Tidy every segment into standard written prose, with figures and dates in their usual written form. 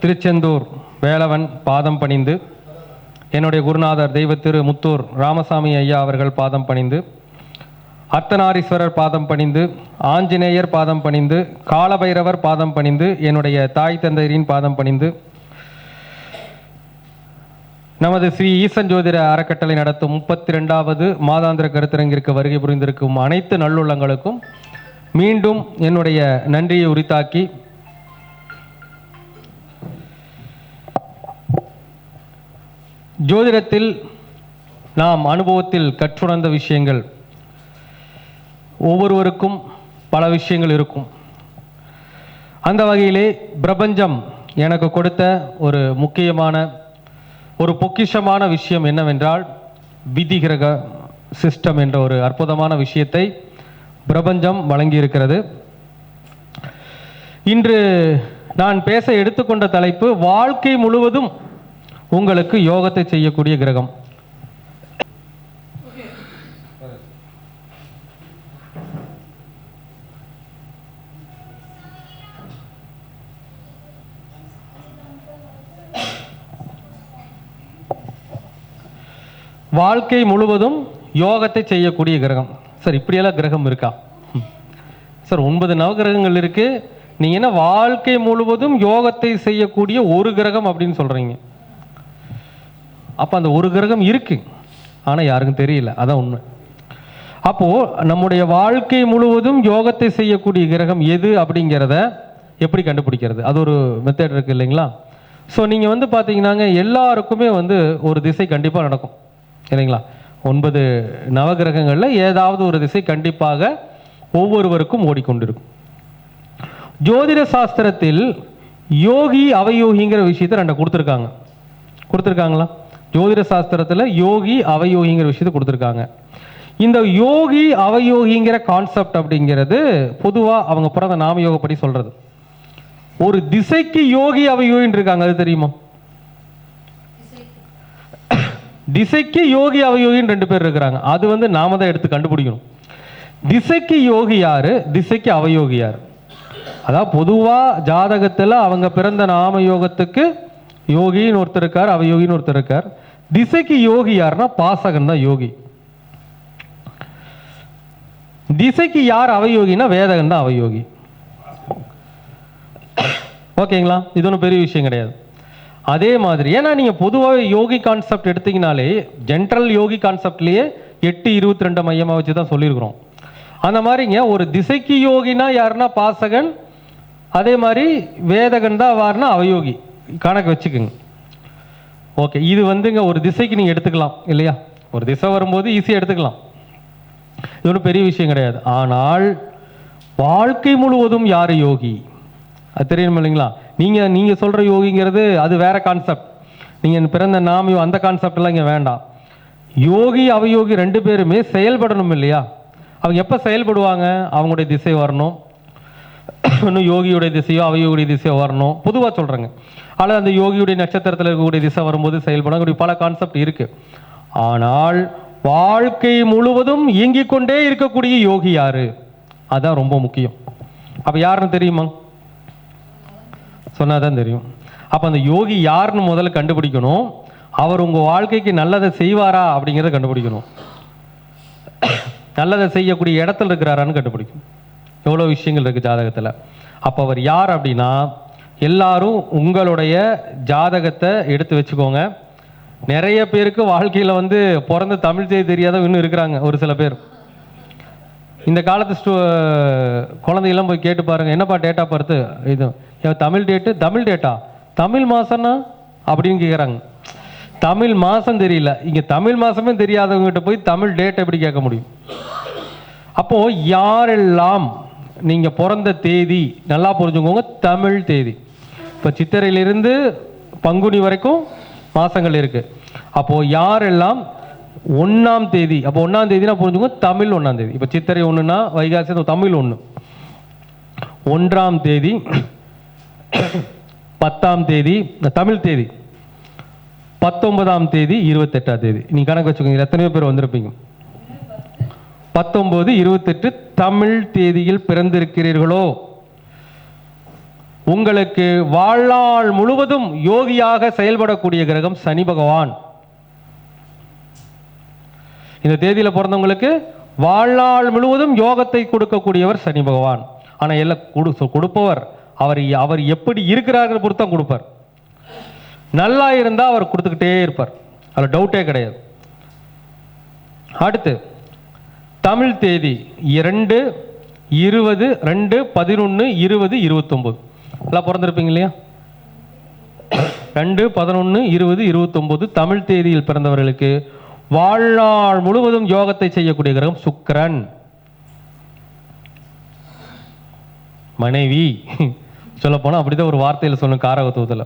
திருச்செந்தூர் வேலவன் பாதம் பணிந்து, என்னுடைய குருநாதர் தெய்வ திரு முத்தூர் ராமசாமி ஐயா அவர்கள் பாதம் பணிந்து, அர்த்தநாரீஸ்வரர் பாதம் பணிந்து, ஆஞ்சநேயர் பாதம் பணிந்து, காலபைரவர் பாதம் பணிந்து, என்னுடைய தாய் தந்தையரின் பாதம் பணிந்து, நமது ஸ்ரீ ஈசன் ஜோதிட அறக்கட்டளை நடத்தும் 32வது மாதாந்திர கருத்தரங்கிற்கு வருகை புரிந்திருக்கும் அனைத்து நல்லுள்ளங்களுக்கும் மீண்டும் என்னுடைய நன்றியை உரித்தாக்கி, ஜோதிடத்தில் நாம் அனுபவத்தில் கற்றுணர்ந்த விஷயங்கள் ஒவ்வொருவருக்கும் பல விஷயங்கள் இருக்கும். அந்த வகையிலே பிரபஞ்சம் எனக்கு கொடுத்த ஒரு முக்கியமான ஒரு பொக்கிஷமான விஷயம் என்னவென்றால், விதிகிரக சிஸ்டம் என்ற ஒரு அற்புதமான விஷயத்தை பிரபஞ்சம் வழங்கியிருக்கிறது. இன்று நான் பேச எடுத்துக்கொண்ட தலைப்பு, வாழ்க்கை முழுவதும் உங்களுக்கு யோகத்தை செய்யக்கூடிய கிரகம். வாழ்க்கை முழுவதும் யோகத்தை செய்யக்கூடிய கிரகம். சார் இப்படியெல்லாம் கிரகம் இருக்கா? சார் 9 நவகிரகங்கள் இருக்கு, நீங்க என்ன வாழ்க்கை முழுவதும் யோகத்தை செய்யக்கூடிய ஒரு கிரகம் அப்படின்னு சொல்றீங்க? அப்ப அந்த ஒரு கிரகம் இருக்கு, ஆனா யாருக்கும் தெரியல, அதான் உண்மை. அப்போ நம்முடைய வாழ்க்கை முழுவதும் யோகத்தை செய்யக்கூடிய கிரகம் எது அப்படிங்கிறத எப்படி கண்டுபிடிக்கிறது? அது ஒரு மெத்தட் இருக்கு இல்லைங்களா? ஸோ நீங்க வந்து பாத்தீங்கன்னாங்க, எல்லாருக்குமே வந்து ஒரு திசை கண்டிப்பா நடக்கும் இல்லைங்களா? 9 நவகிரகங்களில் ஏதாவது ஒரு திசை கண்டிப்பாக ஒவ்வொருவருக்கும் ஓடிக்கொண்டிருக்கும். ஜோதிட சாஸ்திரத்தில் யோகி அவயோகிங்கிற விஷயத்தை 2 கொடுத்துருக்காங்களா? ஜோதிட சாஸ்திரத்தில் யோகி அவயோகிங்கிற விஷயத்தை கொடுத்துருக்காங்க. இந்த யோகி அவயோகிங்கிற கான்செப்ட் அப்படிங்கிறது பொதுவாக அவங்க பிறந்த நாம யோகப்படி சொல்றது. ஒரு திசைக்கு யோகி அவயோகின்னு இருக்காங்க, அது தெரியுமா? திசைக்கு யோகி அவயோகின்னு 2 பேர் இருக்கிறாங்க. அது வந்து நாம தான் எடுத்து கண்டுபிடிக்கணும். திசைக்கு யோகி யாரு, திசைக்கு அவயோகி யாரு? அதாவது பொதுவா ஜாதகத்தில் அவங்க பிறந்த நாம யோகத்துக்கு யோகின்னு ஒருத்தர் இருக்கார், அவயோகின்னு ஒருத்தர் இருக்கார். திசைக்கு யோகி யாருன்னா பாசகன் தான் யோகி. திசைக்கு யார் அவயோகினா வேதகன் தான் அவயோகி. ஓகேங்களா? இது ஒன்றும் பெரிய விஷயம் கிடையாது. அதே மாதிரி ஏன்னா நீங்கள் பொதுவாக யோகி கான்செப்ட் எடுத்தீங்கனாலே ஜென்ரல் யோகி கான்செப்ட்லேயே 8-22 மையமாக வச்சு தான் சொல்லியிருக்கிறோம். அந்த மாதிரிங்க ஒரு திசைக்கு யோகினா யாருன்னா பாசகன், அதே மாதிரி வேதகன் தான் வாருன்னா அவயோகி கணக்கு வச்சுக்கோங்க. ஓகே, இது வந்துங்க ஒரு திசைக்கு நீங்கள் எடுத்துக்கலாம் இல்லையா? ஒரு திசை வரும்போது ஈஸியாக எடுத்துக்கலாம், இது ஒன்றும் பெரிய விஷயம் கிடையாது. ஆனால் வாழ்க்கை முழுவதும் யார் யோகி அது தெரியணும் இல்லைங்களா? நீங்க சொல்ற யோகிங்கிறது அது வேற கான்செப்ட். நீங்க பிறந்த நாம அந்த கான்செப்ட் எல்லாம் இங்க வேண்டாம். யோகி அவயோகி 2 பேருமே செயல்படணும் இல்லையா? அவங்க எப்ப செயல்படுவாங்க? அவங்களுடைய திசை வரணும், இன்னும் யோகியுடைய திசையோ அவயோகியுடைய திசையோ வரணும், பொதுவாக சொல்றேங்க. ஆனால் அந்த யோகியுடைய நட்சத்திரத்தில் இருக்கக்கூடிய திசை வரும்போது செயல்படும், பல கான்செப்ட் இருக்கு. ஆனால் வாழ்க்கை முழுவதும் இயங்கிக் கொண்டே இருக்கக்கூடிய யோகி யாரு, அதான் ரொம்ப முக்கியம். அப்ப யாருன்னு தெரியுமா? சொன்னாதான் தெரியும். அப்ப அந்த யோகி யாருன்னு முதல்ல கண்டுபிடிக்கணும். அவர் உங்க வாழ்க்கைக்கு நல்லதை செய்வாரா அப்படிங்கிறத கண்டுபிடிக்கணும். நல்லதை செய்யக்கூடிய இடத்துல இருக்கிறாரான்னு கண்டுபிடிக்கணும். எவ்வளவு விஷயங்கள் இருக்கு ஜாதகத்துல. அப்ப அவர் யார் அப்படின்னா, எல்லாரும் உங்களுடைய ஜாதகத்தை எடுத்து வச்சுக்கோங்க. நிறைய பேருக்கு வாழ்க்கையில வந்து பிறந்த தமிழ் தேதி தெரியாதவங்க இன்னும் இருக்கிறாங்க. ஒரு சில பேர் இந்த காலத்து குழந்தையெல்லாம் போய் கேட்டு பாருங்க, என்னப்பா டேட்டா பர்த்து, இது தமிழ் டேட்டு, தமிழ் டேட்டா, தமிழ் மாசம்னா அப்படின்னு கேட்குறாங்க. தமிழ் மாசம் தெரியல, இங்க தமிழ் மாசமே தெரியாதவங்ககிட்ட போய் தமிழ் டேட் எப்படி கேட்க முடியும்? அப்போ யாரெல்லாம் நீங்க பிறந்த தேதி நல்லா புரிஞ்சுக்கோங்க, தமிழ் தேதி. இப்போ சித்திரையிலிருந்து பங்குனி வரைக்கும் மாசங்கள் இருக்கு. அப்போ யாரெல்லாம் 1ஆம் தேதி, அப்போ 1ஆம் தேதினா புரிஞ்சுக்கோங்க தமிழ் 1ஆம் தேதி. இப்போ சித்திரை 1னா வைகாசி தமிழ் 1, 1ஆம் தேதி, 10ஆம் தேதி தமிழ் தேதி, 19ஆம் தேதி, 28ஆம் தேதி. நீங்க கணக்கு வச்சுக்கோங்க, எத்தனையோ பேர் வந்திருப்பீங்க. 19, 28 தமிழ் தேதியில் பிறந்திருக்கிறீர்களோ உங்களுக்கு வாழ்நாள் முழுவதும் யோகியாக செயல்படக்கூடிய கிரகம் சனி பகவான். இந்த தேதியில பிறந்தவங்களுக்கு வாழ்நாள் முழுவதும் யோகத்தை கொடுக்கக்கூடியவர் சனி பகவான். ஆனா எல்லாம் கொடுப்பவர் அவர் எப்படி இருக்கிறார்கள் பொறுத்தான் கொடுப்பார். நல்லா இருந்தா அவர் கொடுத்துக்கிட்டே இருப்பார், அதுல டவுட்டே கிடையாது. அடுத்து தமிழ் தேதி 2, 20, 2, 11, 20, 29 எல்லாம் பிறந்திருப்பீங்க இல்லையா? 2, 11, 20, 29 தமிழ் தேதியில் பிறந்தவர்களுக்கு வாழ்நாள் முழுவதும் யோகத்தை செய்யக்கூடிய கிரகம் சுக்கிரன். மனைவி சொல்ல போனா அப்படிதான் ஒரு வார்த்தையில் சொன்ன காரகத்துவத்தில்.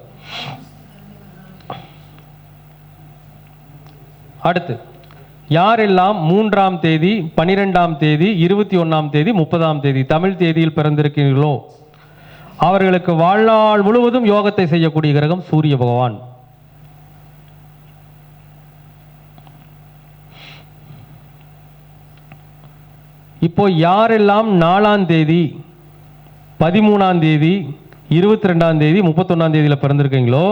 அடுத்து யாரெல்லாம் 3ஆம் தேதி, 12ஆம் தேதி, 21ஆம் தேதி, 30ஆம் தேதி தமிழ் தேதியில் பிறந்திருக்கிறீர்களோ அவர்களுக்கு வாழ்நாள் முழுவதும் யோகத்தை செய்யக்கூடிய கிரகம் சூரிய பகவான். இப்போ யாரெல்லாம் 4ஆம் தேதி, 13ஆம் தேதி, 22ஆம் தேதி, 31ஆம் தேதியில் பிறந்திருக்கீங்களோ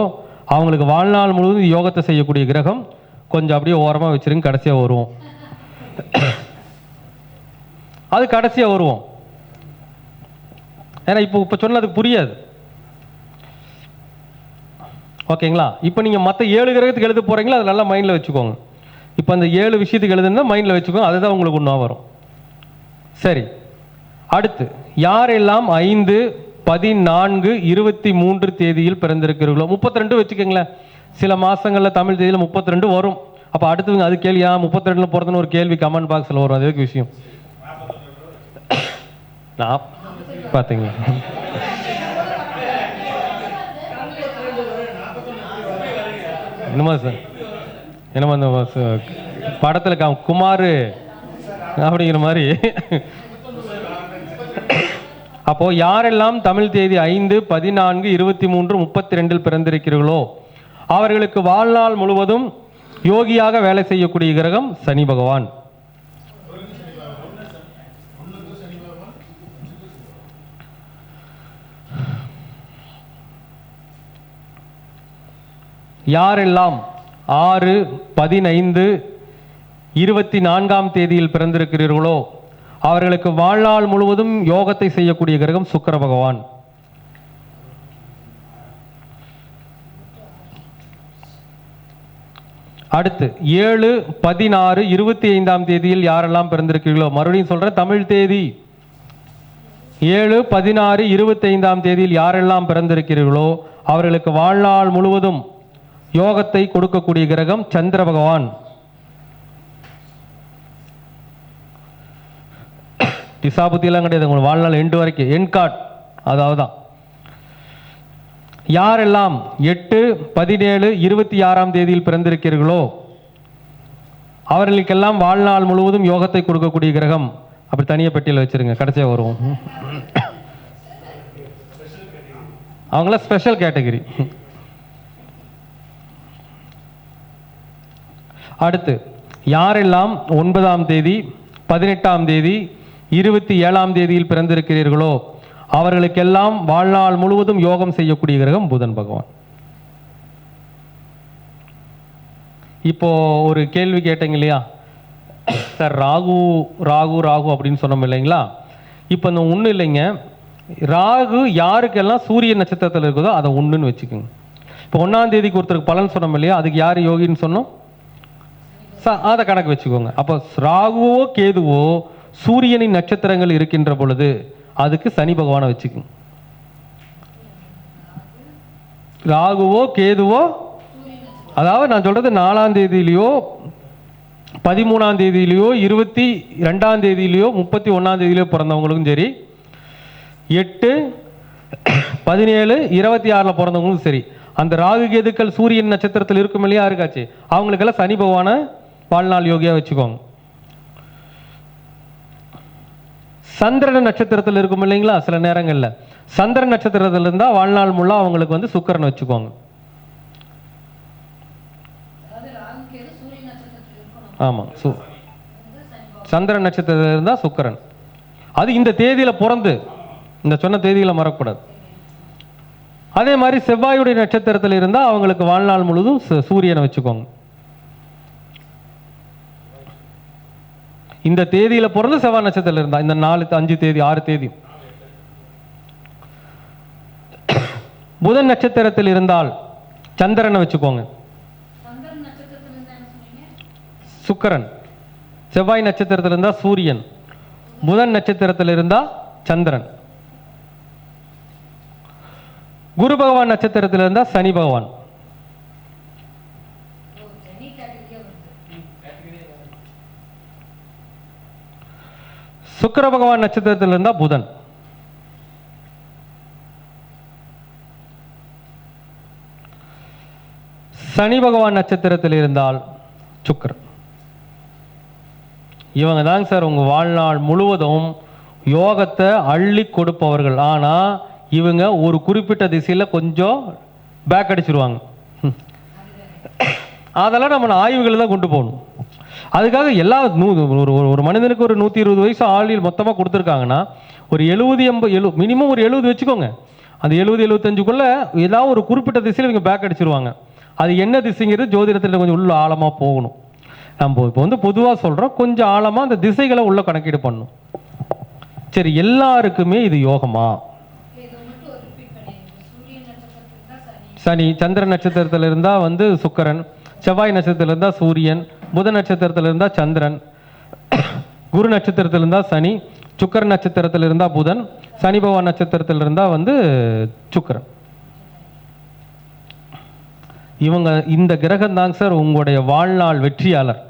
அவங்களுக்கு வாழ்நாள் முழுவதும் யோகத்தை செய்யக்கூடிய கிரகம் கொஞ்சம் அப்படியே ஓரமாக வச்சிருங்க, கடைசியாக வருவோம். அது கடைசியாக வருவோம், ஏன்னா இப்போ சொன்னதுக்கு புரியாது. ஓகேங்களா? இப்போ நீங்கள் மற்ற 7 கிரகத்துக்கு எழுத போகிறீங்களா, அது நல்லா மைண்டில் வச்சுக்கோங்க. இப்போ அந்த 7 விஷயத்துக்கு எழுதுனா மைண்டில் வச்சுக்கோங்க, அதுதான் உங்களுக்கு ஒன்றா வரும். சரி, அடுத்து யாரெல்லாம் 5, 14, 23 தேதியில் பிறந்திருக்கிறீர்களோ 32 வச்சுக்கோங்களேன். சில மாதங்களில் தமிழ் தேதியில் 32 வரும். அப்போ அடுத்தவங்க அது கேள்வியா 32ல் பிறந்தன்னு ஒரு கேள்வி கமெண்ட் பாக்ஸில் வரும். அதுக்கு விஷயம் நான் பார்த்தீங்களா? என்னமா சார், என்னமா அந்த படத்தில் குமார் அப்படிங்கிற மாதிரி. அப்போ யாரெல்லாம் தமிழ் தேதி 5, 14, 23, 32 பிறந்திருக்கிறீர்களோ அவர்களுக்கு வாழ்நாள் முழுவதும் யோகியாக வேலை செய்யக்கூடிய கிரகம் சனி பகவான். யாரெல்லாம் 6, 15, 24ஆம் தேதியில் பிறந்திருக்கிறீர்களோ அவர்களுக்கு வாழ்நாள் முழுவதும் யோகத்தை செய்யக்கூடிய கிரகம் சுக்கிர பகவான். அடுத்து 7, 16, 25ஆம் தேதியில் யாரெல்லாம் பிறந்திருக்கிறீர்களோ, மறுபடியும் சொல்றேன் தமிழ் தேதி 7, 16, 25ஆம் தேதியில் யாரெல்லாம் பிறந்திருக்கிறீர்களோ அவர்களுக்கு வாழ்நாள் முழுவதும் யோகத்தை கொடுக்கக்கூடிய கிரகம் சந்திர பகவான். திசாபுத்தியெல்லாம் கிடையாது, உங்களுக்கு வாழ்நாள் எண்டு வரைக்கும் என் கார்டு. அதாவதுதான் யாரெல்லாம் 8, 17, 26ஆம் தேதியில் பிறந்திருக்கிறீர்களோ அவர்களுக்கெல்லாம் வாழ்நாள் முழுவதும் யோகத்தை கொடுக்கக்கூடிய கிரகம். அப்படி தனியாக பெட்டியில் வச்சிருங்க, கடைசியாக வருவோம். அவங்கள ஸ்பெஷல் கேட்டகரி. அடுத்து யாரெல்லாம் 9ஆம் தேதி, 18ஆம் தேதி, 27ஆம் தேதியில் பிறந்திருக்கிறீர்களோ அவர்களுக்கெல்லாம் வாழ்நாள் முழுவதும் யோகம் செய்யக்கூடிய கிரகம் புதன் பகவான். இப்போ ஒரு கேள்வி கேட்டீங்க இல்லையா சார், ராகு ராகு ராகு அப்படின்னு சொன்னோம் இல்லைங்களா? இப்போ இந்த ஒன்றும் இல்லைங்க, ராகு யாருக்கெல்லாம் சூரிய நட்சத்திரத்தில் இருக்குதோ அதை ஒன்றுன்னு வச்சுக்கோங்க. இப்போ 1ஆம் தேதிக்கு ஒருத்தருக்கு பலன் சொன்னோம் இல்லையா, அதுக்கு யார் யோகின்னு சொன்னோம்? அதை கணக்கு வச்சுக்கோங்க. அப்போ ராகுவோ கேதுவோ சூரியனின் நட்சத்திரங்கள் இருக்கின்ற பொழுது அதுக்கு சனி பகவானை வச்சுக்கோங்க. ராகுவோ கேதுவோ, அதாவது நான் சொல்றது 4ஆம் தேதியிலையோ 13ஆம் தேதியிலையோ 22ஆம் தேதியிலையோ 31ஆம் தேதியிலையோ பிறந்தவங்களுக்கும் சரி, 8, 17, 26ல் பிறந்தவங்களுக்கும் சரி, அந்த ராகு கேதுக்கள் சூரியன் நட்சத்திரத்தில் இருக்கும் இல்லையா, இருக்காச்சு, அவங்களுக்கெல்லாம் சனி பகவானை வாழ்நாள் யோகியா வச்சுக்கோங்க. சந்திரன் நட்சத்திரத்தில் இருக்கும் இல்லைங்களா, சில நேரங்களில் சந்திரன் நட்சத்திரத்தில் இருந்தால் வாழ்நாள் முள்ளா அவங்களுக்கு வந்து சுக்கிரன் வச்சுக்கோங்க. ஆமாம், சந்திரன் நட்சத்திரத்தில் இருந்தால் சுக்கிரன். அது இந்த தேதியில் பிறந்து, இந்த சொன்ன தேதியில் மறக்கக்கூடாது. அதே மாதிரி செவ்வாயுடைய நட்சத்திரத்தில் இருந்தால் அவங்களுக்கு வாழ்நாள் முழுதும் சூரியனை வச்சுக்கோங்க. இந்த தேதியில பிறந்து செவ்வாய் நட்சத்திரத்தில் இருந்தா இந்த 4, 5 தேதி 6 தேதி. புதன் நட்சத்திரத்தில் இருந்தால் சந்திரனை வச்சுக்கோங்க. சுக்கிரன். செவ்வாய் நட்சத்திரத்தில் இருந்தா சூரியன். புதன் நட்சத்திரத்தில் இருந்தா சந்திரன். குரு பகவான் நட்சத்திரத்தில் இருந்தா சனி பகவான். சுக்கிர பகவான் நட்சத்திரத்தில் இருந்தா புதன். சனி பகவான் நட்சத்திரத்தில் இருந்தால் சுக்கிரன். இவங்க தாங்க சார் உங்க வாழ்நாள் முழுவதும் யோகத்தை அள்ளி கொடுப்பவர்கள். ஆனா இவங்க ஒரு குறிப்பிட்ட திசையில கொஞ்சம் பேக் அடிச்சிருவாங்க. அதெல்லாம் நம்ம ஆய்வுகள் தான் கொண்டு போகணும். அதுக்காக எல்லா ஒரு மனிதனுக்கு ஒரு 120 வயசு ஆளில் மொத்தமாக கொடுத்துருக்காங்கன்னா ஒரு 70, 80, மினிமம் ஒரு 70 வச்சுக்கோங்க. அந்த 70, 75க்குள்ள ஏதாவது ஒரு குறிப்பிட்ட திசையில் இவங்க பேக் அடிச்சிருவாங்க. அது என்ன திசைங்கிறது ஜோதிடத்தில் கொஞ்சம் உள்ள ஆழமாக போகணும். நம்ம இப்போ வந்து பொதுவாக சொல்கிறோம், கொஞ்சம் ஆழமாக அந்த திசைகளை உள்ள கணக்கீடு பண்ணணும். சரி, எல்லாருக்குமே இது யோகமா? சனி. சந்திர நட்சத்திரத்தில் இருந்தால் வந்து சுக்கிரன். செவ்வாய் நட்சத்திரத்தில் இருந்தால் சூரியன். புத நட்சத்திரத்தில் இருந்தால் சந்திரன். குரு நட்சத்திரத்தில் இருந்தால் சனி. சுக்கிர நட்சத்திரத்தில் இருந்தால் புதன். சனி பகவான் நட்சத்திரத்தில் இருந்தால் வந்து சுக்கிரன். இவங்க இந்த கிரகம் தாங்க சார் உங்களுடைய வாழ்நாள் வெற்றியாளர்.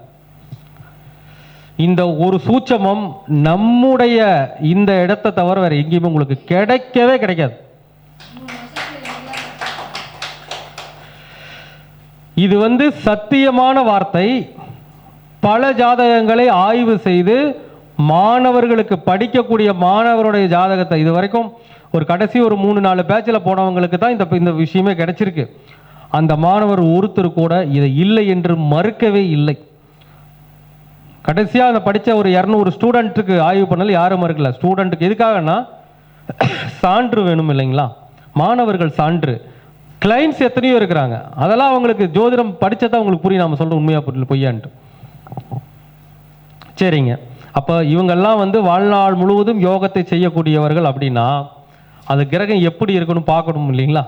இந்த ஒரு சூட்சமம் நம்முடைய இந்த இடத்தை தவிர வேற எங்கேயுமே உங்களுக்கு கிடைக்கவே கிடைக்காது. இது வந்து சத்தியமான வார்த்தை. பல ஜாதகங்களை ஆய்வு செய்து மாணவர்களுக்கு படிக்கக்கூடிய மாணவருடைய ஜாதகத்தை இது வரைக்கும் ஒரு கடைசி ஒரு 3-4 பேட்சில் போனவங்களுக்கு தான் இந்த விஷயமே கிடைச்சிருக்கு. அந்த மாணவர் ஒருத்தர் கூட இதை இல்லை என்று மறுக்கவே இல்லை. கடைசியாக அதை படித்த ஒரு 200 ஸ்டூடெண்ட்டுக்கு ஆய்வு பண்ணல, யாரும் மறுக்கல. ஸ்டூடெண்ட்டுக்கு எதுக்காகனா சான்று வேணும் இல்லைங்களா? மாணவர்கள் சான்று. கிளைண்ட்ஸ் எத்தனையோ இருக்கிறாங்க, அதெல்லாம் அவங்களுக்கு ஜோதிடம் படித்ததான் அவங்களுக்கு புரியும் நம்ம சொல்கிற உண்மையாக புரியல பொய்யான்ட்டு. சரிங்க, அப்போ இவங்கெல்லாம் வந்து வாழ்நாள் முழுவதும் யோகத்தை செய்யக்கூடியவர்கள் அப்படின்னா அது கிரகம் எப்படி இருக்கணும் பார்க்கணும் இல்லைங்களா?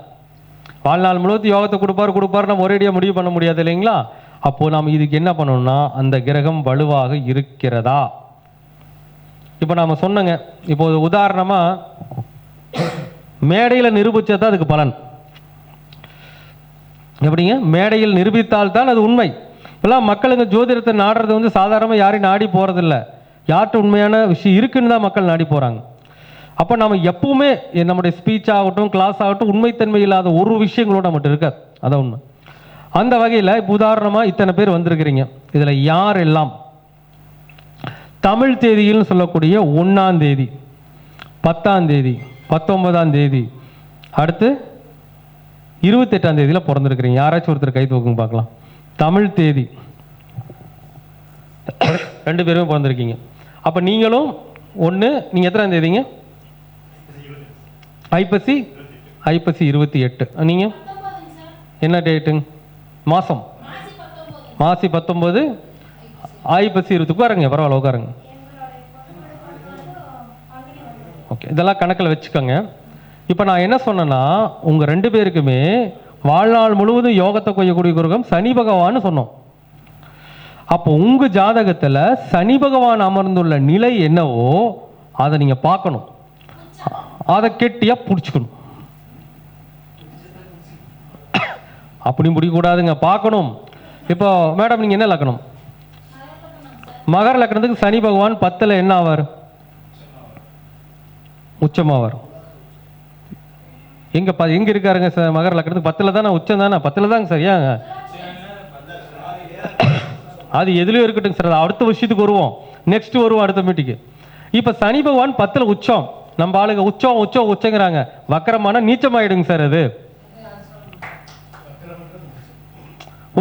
வாழ்நாள் முழுவதும் யோகத்தை கொடுப்பாரு நம்ம ஒரேடியாக முடிவு பண்ண முடியாது இல்லைங்களா? அப்போது நாம் இதுக்கு என்ன பண்ணணும்னா அந்த கிரகம் வலுவாக இருக்கிறதா? இப்போ நாம் சொன்னங்க, இப்போ உதாரணமாக மேடையில் நிரூபித்தா அதுக்கு பலன் எப்படிங்க? மேடையில் நிரூபித்தால்தான் அது உண்மை. இப்போல்லாம் மக்களுங்க ஜோதிடத்தை நாடுறது வந்து சாதாரணமாக யாரையும் நாடி போகிறதில்ல. யார்கிட்ட உண்மையான விஷயம் இருக்குன்னு தான் மக்கள் நாடி போகிறாங்க. அப்போ நம்ம எப்பவுமே நம்முடைய ஸ்பீச் ஆகட்டும், கிளாஸ் ஆகட்டும், உண்மைத்தன்மை இல்லாத ஒரு விஷயங்களோட நம்மகிட்ட இருக்காது. அதான் உண்மை. அந்த வகையில் இப்போ உதாரணமாக இத்தனை பேர் வந்திருக்கிறீங்க. இதில் யார் எல்லாம் தமிழ் தேதியில்னு சொல்லக்கூடிய 1ஆம் தேதி, 10ஆம் தேதி, 19ஆம் தேதி, அடுத்து 28ஆம் தேதியில் பிறந்திருக்கிறீங்க? யாராச்சும் ஒருத்தர் கை தூக்குங்க பார்க்கலாம். தமிழ் தேதி 2 பேருமே பிறந்திருக்கீங்க. அப்போ நீங்களும் ஒன்று. நீங்கள் எத்தனாம் தேதிங்க? ஐப்பசி 28. நீங்கள் என்ன டேட்டுங்க? மாதம் மாசி 19, ஐப்பசி 20. உட்காருங்க, பரவாயில்ல உட்காருங்க. ஓகே, இதெல்லாம் கணக்கில் வச்சுக்கோங்க. இப்போ நான் என்ன சொன்னேன்னா உங்கள் 2 பேருக்குமே வாழ்நாள் முழுவதும் யோகத்தை கொய்யக்கூடிய கிரகம் சனி பகவான்னு சொன்னோம். அப்போ உங்கள் ஜாதகத்தில் சனி பகவான் அமர்ந்துள்ள நிலை என்னவோ அதை நீங்கள் பார்க்கணும். அதை கெட்டியாக பிடிச்சிக்கணும். அப்படி பிடிக்கக்கூடாதுங்க, பார்க்கணும். இப்போ மேடம் நீங்கள் என்ன லக்கணம்? மகர லக்கணத்துக்கு சனி பகவான் 10ல் என்ன ஆவார்? உச்சமாவார். எங்க இருக்காருங்க சார்? மகர லக்கணத்துக்கு 10ல் தானே உச்சம் தானே? 10ல் தாங்க சார். ஏங்க அது எதுலையும் இருக்கட்டும் சார், அடுத்த விஷயத்துக்கு வருவோம், நெக்ஸ்ட் வருவோம் அடுத்த மீட்டிக்கு. இப்போ சனி பகவான் 10ல் உச்சம். நம்ம ஆளுங்க உச்சங்கிறாங்க. வக்கரமான நீச்சமாயிடுங்க சார். அது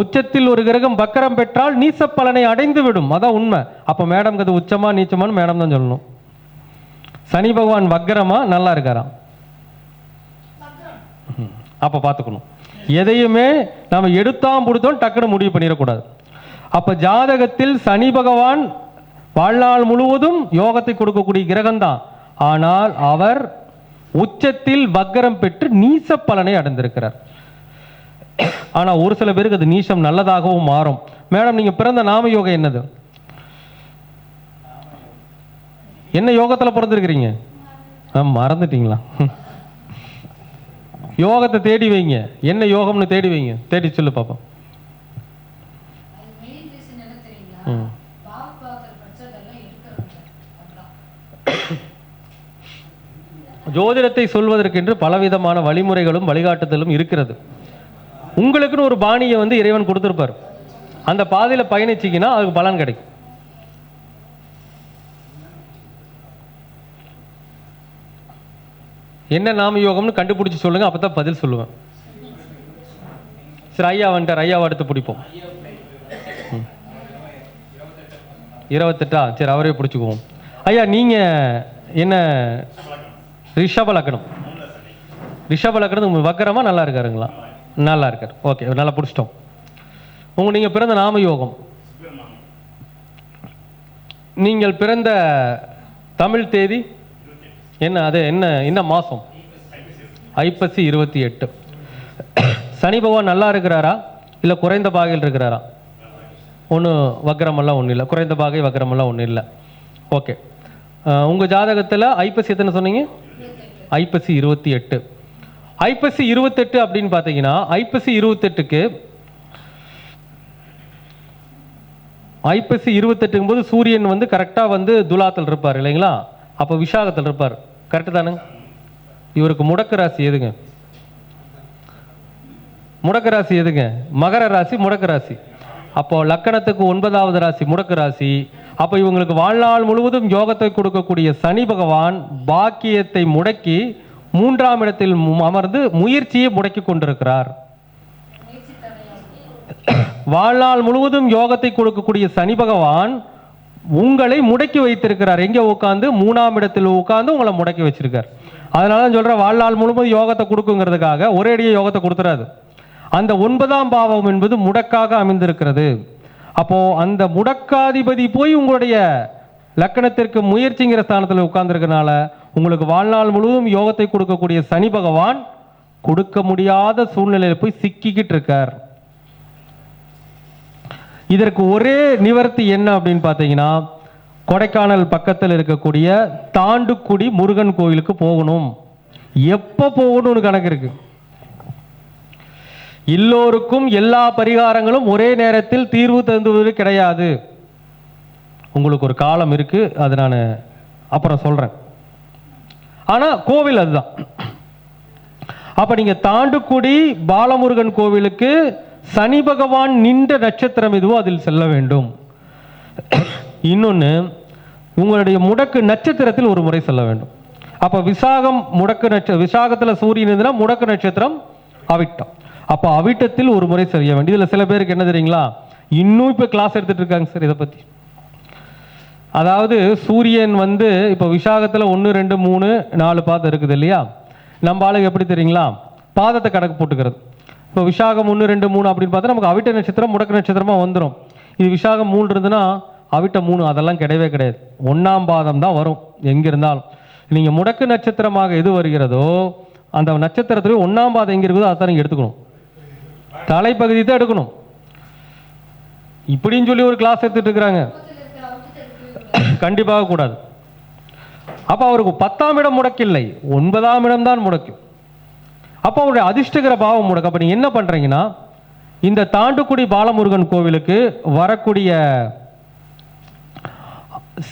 உச்சத்தில் ஒரு கிரகம் வக்கரம் பெற்றால் நீச பலனை அடைந்து விடும், அதான் உண்மை. அப்போ மேடம் அது உச்சமா நீச்சமானு மேடம் தான் சொல்லணும். சனி பகவான் வக்கரமா நல்லா இருக்காராம்? அப்போ பார்த்துக்கணும். எதையுமே நம்ம எடுத்தாம் பிடித்தோம் டக்குன்னு முடிவு பண்ணிடக்கூடாது. அப்போ ஜாதகத்தில் சனி பகவான் வாழ்நாள் முழுவதும் யோகத்தை கொடுக்கக்கூடிய கிரகம்தான். ஆனால் அவர் உச்சத்தில் வக்கரம் பெற்று நீச பலனை அடைந்திருக்கிறார். ஆனால் ஒரு சில பேருக்கு அது நீசம் நல்லதாகவும் மாறும். மேடம், நீங்கள் பிறந்த நாம யோகம் என்னது? என்ன யோகத்தில் பிறந்திருக்கிறீங்க? மறந்துட்டீங்களா? யோகத்தை தேடி வைங்க. என்ன யோகம்னு தேடி வைங்க. தேடி சொல்லு பாப்பா. ஜோதிடத்தை சொல்வதற்கென்று பலவிதமான வழிமுறைகளும் வழிகாட்டுதலும் இருக்கிறது. உங்களுக்குன்னு ஒரு பாணியை இறைவன் கொடுத்திருப்பார். அந்த பாதையில் பயணிச்சிங்கன்னா அதுக்கு பலன் கிடைக்கும். என்ன நாம யோகம்னு கண்டுபிடிச்சி சொல்லுங்க, அப்பதான் பதில் சொல்லுவேன். சரி, ஐயா வந்துட்டார். ஐயாவை அடுத்து பிடிப்போம். 28. சரி, அவரே பிடிச்சிக்குவோம். ஐயா, நீங்க என்ன ரிஷப லக்னம்? ரிஷப லக்னம் வக்கரமா நல்லா இருக்காருங்களா? நல்லா இருக்காரு. ஓகே, நல்லா பிடிச்சிட்டோம். நீங்க பிறந்த நாம யோகம், நீங்கள் பிறந்த தமிழ் தேதி என்ன? அது என்ன மாசம்? ஐப்பசி 28. சனி பகவான் நல்லா இருக்கிறாரா இல்லை குறைந்த பாகையில் இருக்கிறாரா? ஒன்றும் வக்கரமெல்லாம் ஒன்றும் இல்லை, குறைந்த பாகை வக்கரமெல்லாம் ஒன்றும் இல்லை. ஓகே, உங்கள் ஜாதகத்தில் ஐப்பசி எத்தனை சொன்னீங்க? ஐப்பசி 28. ஐப்பசி 28 அப்படின்னு பார்த்தீங்கன்னா, ஐப்பசி 28க்கு ஐப்பசி 28ங்கும் போது சூரியன் கரெக்டாக துலாத்தில் இருப்பார் இல்லைங்களா? அப்போ விஷாகத்தில் இருப்பார். கரெக்டு தானே? இவருக்கு முடக்கு ராசி எதுங்க? முடக்கு ராசி எதுங்க? மகர ராசி, முடக்கு ராசி. அப்போ லக்கணத்துக்கு 9வது ராசி முடக்கு ராசி. அப்போ இவங்களுக்கு வாழ்நாள் முழுவதும் யோகத்தை கொடுக்கக்கூடிய சனி பகவான் பாக்கியத்தை முடக்கி 3ஆம் இடத்தில் அமர்ந்து முயற்சியை முடக்கி கொண்டிருக்கிறார். வாழ்நாள் முழுவதும் யோகத்தை கொடுக்கக்கூடிய சனி பகவான் உங்களை முடக்கி வைத்திருக்கிறார். எங்க உட்காந்து? 3ஆம் இடத்தில் உட்கார்ந்து உங்களை முடக்கி வச்சிருக்கார். அதனால தான் சொல்ற, வாழ்நாள் முழுவதும் யோகத்தை கொடுக்குங்கிறதுக்காக ஒரேடியே யோகத்தை கொடுத்துறாது. அந்த 9ஆம் பாவம் என்பது முடக்காக அமைந்திருக்கிறது. அப்போ அந்த முடக்காதிபதி போய் உங்களுடைய லக்கணத்திற்கு முயற்சிங்கிற ஸ்தானத்தில் உட்கார்ந்துருக்கனால உங்களுக்கு வாழ்நாள் முழுவதும் யோகத்தை கொடுக்கக்கூடிய சனி பகவான் கொடுக்க முடியாத சூழ்நிலையில் போய் சிக்கிக்கிட்டு இருக்கார். இதற்கு ஒரே நிவர்த்தி என்ன அப்படின்னு பார்த்தீங்கன்னா, கொடைக்கானல் பக்கத்தில் இருக்கக்கூடிய தாண்டுக்குடி முருகன் கோயிலுக்கு போகணும். எப்போ போகணும்னு கணக்கு இருக்கு. எல்லோருக்கும் எல்லா பரிகாரங்களும் ஒரே நேரத்தில் தீர்வு தந்துவது கிடையாது. உங்களுக்கு ஒரு காலம் இருக்கு, அது நான் அப்புறம் சொல்றேன். ஆனா கோவில் அதுதான். அப்ப நீங்க தாண்டுக்குடி பாலமுருகன் கோவிலுக்கு சனி பகவான் நின்ற நட்சத்திரம் எதுவோ அதில் செல்ல வேண்டும். இன்னொன்று, உங்களுடைய முடக்கு நட்சத்திரத்தில் ஒரு முறை செல்ல வேண்டும். அப்போ விசாகம் முடக்கு விசாகத்தில் சூரியன் இருந்ததுன்னா முடக்கு நட்சத்திரம் அவிட்டம். அப்போ அவிட்டத்தில் ஒரு முறை செய்ய வேண்டும். இதில் சில பேருக்கு என்ன தெரியுங்களா, இன்னும் இப்போ கிளாஸ் எடுத்துட்டு இருக்காங்க சார் இதை பற்றி. அதாவது சூரியன் இப்போ விசாகத்தில் 1 2 3 4 பாதம் இருக்குது இல்லையா? நம்ம ஆளுங்க எப்படி தெரியுங்களா, பாதத்தை கணக்கு போட்டுக்கிறது. இப்போ விசாகம் 1 2 3 அப்படின்னு பார்த்தா நமக்கு அவிட்ட நட்சத்திரம் முடக்கு நட்சத்திரமாக வந்துடும். இது விசாகம் 3 இருந்துன்னா அவிட்ட 3 அதெல்லாம் கிடையவே கிடையாது. 1ஆம் பாதம் தான் வரும் எங்கே இருந்தாலும். நீங்கள் முடக்கு நட்சத்திரமாக எது வருகிறதோ அந்த நட்சத்திரத்துல 1ஆம் பாதம் எங்கே இருக்குதோ அதான் நீங்கள் எடுத்துக்கணும். தலைப்பகுதி தான் எடுக்கணும். இப்படின்னு சொல்லி ஒரு கிளாஸ் எடுத்துட்டு இருக்கிறாங்க. கண்டிப்பாக கூடாது. அப்போ அவருக்கு 10ஆம் இடம் முடக்கில்லை, 9ஆம் இடம் தான் முடக்கும். அப்போ அவருடைய அதிர்ஷ்டகர பாவம் முடக்கு. அப்போ நீங்கள் என்ன பண்ணுறீங்கன்னா, இந்த தாண்டுக்குடி பாலமுருகன் கோவிலுக்கு வரக்கூடிய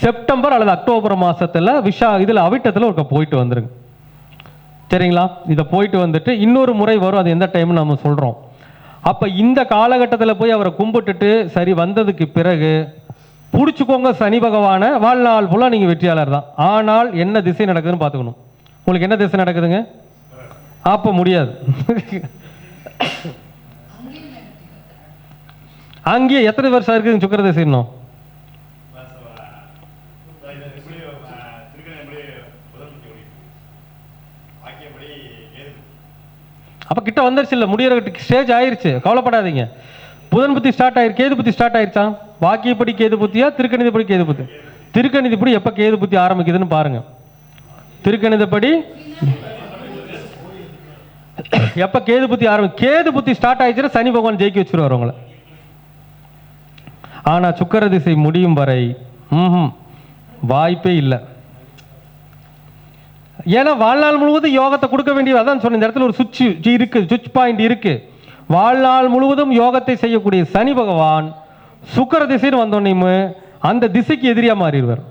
செப்டம்பர் அல்லது அக்டோபர் மாதத்தில் இதில் அவிட்டத்தில் ஒரு போயிட்டு வந்துருங்க. சரிங்களா? இதை போயிட்டு வந்துட்டு இன்னொரு முறை வரும், அது எந்த டைம்னு நம்ம சொல்கிறோம். அப்போ இந்த காலகட்டத்தில் போய் அவரை கும்பிட்டுட்டு சரி வந்ததுக்கு பிறகு பிடிச்சிக்கோங்க சனி பகவானை. வாழ்நாள் ஃபுல்லாக நீங்கள் வெற்றியாளர் தான். ஆனால் என்ன திசை நடக்குதுன்னு பார்த்துக்கணும். உங்களுக்கு என்ன திசை நடக்குதுங்க? அப்போ முடியாது. அங்கேயே எத்தனை வருஷம் இருக்குதுங்க சுக்கிர திசை? இன்னும் அப்போ கிட்ட வந்துருச்சு, இல்லை முடிகிற ஸ்டேஜ் ஆயிடுச்சு, கவலைப்படாதீங்க. புதன் புத்தி ஸ்டார்ட் ஆயிருக்கு, கேது புத்தி ஸ்டார்ட் ஆயிடுச்சா? வாக்கியப்படி கேது புத்தியா, திருக்கணிதப்படி கேது புத்தி? திருக்கணிதப்படி எப்போ கேது புத்தி ஆரம்பிக்குதுன்னு பாருங்க. திருக்கணிதப்படி எப்போ கேது புத்தி கேது புத்தி ஸ்டார்ட் ஆயிடுச்சுன்னா சனி பகவான் ஜெயிக்க வச்சுருவார் உங்களை. ஆனால் சுக்கிர திசை முடியும் வரை வாய்ப்பே இல்லை. ஏன்னா வாழ்நாள் முழுவதும் யோகத்தை கொடுக்க வேண்டியது. அதான் சொன்ன, இந்த இடத்துல ஒரு சுவிட்ச் இருக்கு, சுவிட்ச் பாயிண்ட் இருக்கு. வாழ்நாள் முழுவதும் யோகத்தை செய்யக்கூடிய சனி பகவான் சுக்கிர திசைன்னு வந்தோன்னே அந்த திசைக்கு எதிரியா மாறிடுவார்.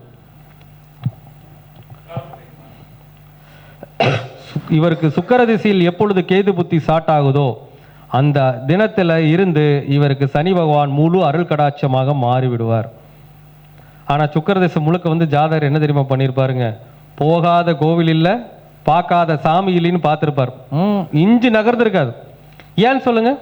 இவருக்கு சுக்கிர திசையில் எப்பொழுது கேது புத்தி ஸ்டார்ட் ஆகுதோ அந்த தினத்தில் இருந்து இவருக்கு சனி பகவான் முழு அருள் கடாட்சமாக மாறிவிடுவார். ஆனால் சுக்கிர திசை முழுக்க ஜாதகர் என்ன தெரியுமா பண்ணியிருப்பாருங்க, போகாத கோவில் இல்லை, பார்க்காத சாமி இல்லைன்னு பார்த்துருப்பார். இஞ்சி நகர்ந்து இருக்காது. ஏன்னு சொல்லுங்க.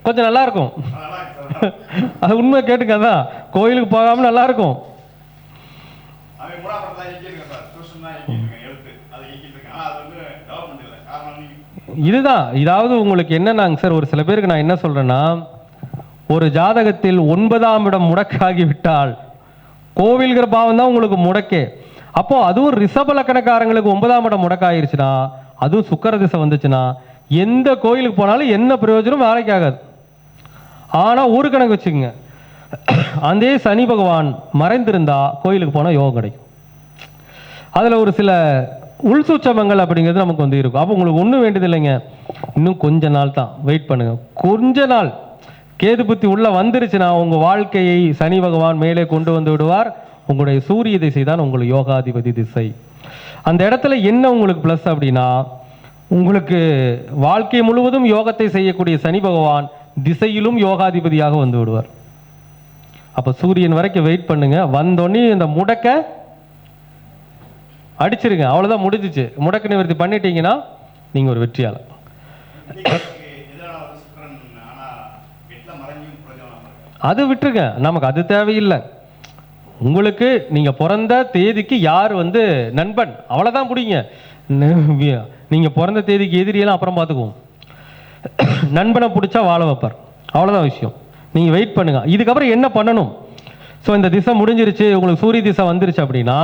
கொஞ்சம் நல்லா இருக்கும். அது உண்மை கேட்டுங்க. அதான் கோயிலுக்கு போகாம நல்லா இருக்கும். இதுதான். இதாவது உங்களுக்கு என்னன்னாங்க சார், ஒரு சில பேருக்கு நான் என்ன சொல்றேன்னா, ஒரு ஜாதகத்தில் 9ஆம் இடம் முடக்காகிவிட்டால் கோவில்கிற பாவம் தான் உங்களுக்கு முடக்கே. அப்போ அதுவும் ரிஷப லக்கணக்காரங்களுக்கு 9ஆம் இடம் முடக்காயிருச்சுன்னா, அதுவும் சுக்கிர திசை வந்துச்சுன்னா எந்த கோயிலுக்கு போனாலும் என்ன பிரயோஜனம் வேலைக்கு ஆகாது. ஆனால் ஒரு கணக்கு வச்சுக்கோங்க, அந்த சனி பகவான் மறைந்திருந்தா கோயிலுக்கு போனால் யோகம் கிடைக்கும். அதில் ஒரு சில உள் சூட்சமங்கள் அப்படிங்கிறது நமக்கு இருக்கும். அப்போ உங்களுக்கு ஒன்றும் வேண்டியது இல்லைங்க, இன்னும் கொஞ்ச நாள் தான் வெயிட் பண்ணுங்க. கொஞ்ச நாள் கேது புத்தி உள்ள வந்துருச்சுன்னா உங்கள் வாழ்க்கையை சனி பகவான் மேலே கொண்டு வந்து விடுவார். உங்களுடைய சூரிய திசை தான் உங்களுக்கு யோகாதிபதி திசை. அந்த இடத்துல என்ன உங்களுக்கு ப்ளஸ் அப்படின்னா, உங்களுக்கு வாழ்க்கை முழுவதும் யோகத்தை செய்யக்கூடிய சனி பகவான் திசையிலும் யோகாதிபதியாக வந்து விடுவார். அப்போ சூரியன் வரைக்கும் வெயிட் பண்ணுங்க. வந்தோடனே இந்த முடக்க அடிச்சிருங்க, அவ்வளோதான், முடிஞ்சிச்சு. முடக்க நிவர்த்தி பண்ணிட்டீங்கன்னா நீங்கள் ஒரு வெற்றியாளர். அது விட்டுருங்க, நமக்கு அது தேவையில்லை. உங்களுக்கு நீங்கள் பிறந்த தேதிக்கு யார் நண்பன், அவ்வளோதான் பிடிங்க. நீங்கள் பிறந்த தேதிக்கு எதிரியெல்லாம் அப்புறம் பார்த்துக்குவோம். நண்பனை பிடிச்சா வாழ வைப்பார், அவ்வளோதான் விஷயம். நீங்கள் வெயிட் பண்ணுங்க. இதுக்கப்புறம் என்ன பண்ணணும்? ஸோ இந்த திசை முடிஞ்சிருச்சு, உங்களுக்கு சூரிய திசை வந்துருச்சு அப்படின்னா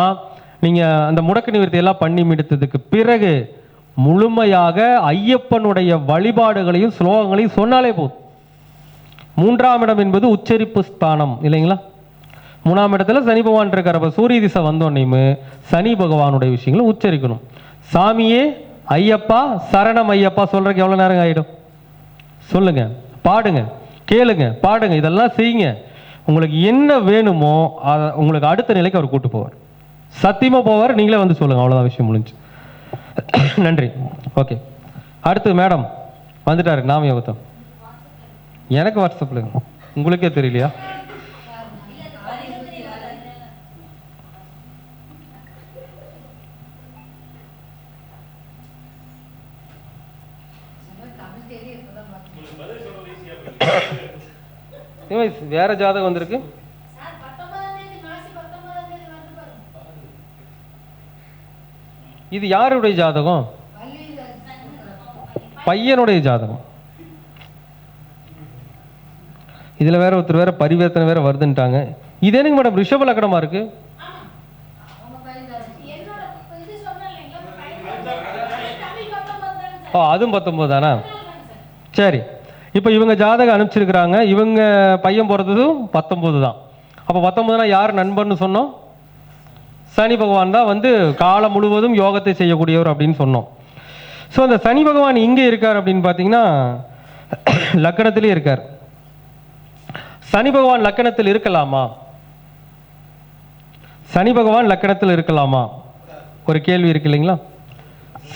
நீங்கள் அந்த முடக்கு நிவர்த்தி எல்லாம் பண்ணி முடித்ததுக்கு பிறகு முழுமையாக ஐயப்பனுடைய வழிபாடுகளையும் ஸ்லோகங்களையும் சொன்னாலே போதும். 3ஆம் இடம் என்பது உச்சரிப்பு ஸ்தானம் இல்லைங்களா? 3ஆம் இடத்துல சனி பகவான் இருக்கார். அப்போ சூரிய திசை வந்தோடனே சனி பகவானுடைய விஷயங்களை உச்சரிக்கணும். சாமியே ஐயப்பா சரணம் ஐயப்பா சொல்றதுக்கு எவ்வளோ நேரம் ஆகிடும் சொல்லுங்க. பாடுங்க, கேளுங்க, பாடுங்க, இதெல்லாம் செய்யுங்க. உங்களுக்கு என்ன வேணுமோ அதை உங்களுக்கு அடுத்த நிலைக்கு அவர் கூட்டு போவார். சத்தியமாக போவார். நீங்களே சொல்லுங்க, அவ்வளோதான், விஷயம் முடிஞ்சு. நன்றி. ஓகே, அடுத்து மேடம் வந்துட்டாரு. நாம யோகத்தம் எனக்கு வாட்ஸ்அப்பில், உங்களுக்கே தெரியலையா? வேற ஜாதகம் வந்திருக்கு. இது யாருடைய ஜாதகம்? பையனுடைய ஜாதகம். இதுல வேற ஒருத்தர் வேற பரிவர்த்தனை வேற வருதுன்ட்டாங்க. இது எனக்கு மேடம் ரிஷப லக்னமா இருக்கு. அதுவும் 19 தானா? சரி, இப்போ இவங்க ஜாதகம் அனுப்பிச்சிருக்கிறாங்க. இவங்க பையன் பிறந்ததும் 19 தான். அப்போ 19னா யார் நண்பன்னு சொன்னோம்? சனி பகவான் தான் காலம் முழுவதும் யோகத்தை செய்யக்கூடியவர் அப்படின்னு சொன்னோம். ஸோ அந்த சனி பகவான் இங்கே இருக்கார் அப்படின்னு பார்த்தீங்கன்னா லக்கணத்திலே இருக்கார். சனி பகவான் லக்கணத்தில் இருக்கலாமா? சனி பகவான் லக்கணத்தில் இருக்கலாமா? ஒரு கேள்வி இருக்கு இல்லைங்களா?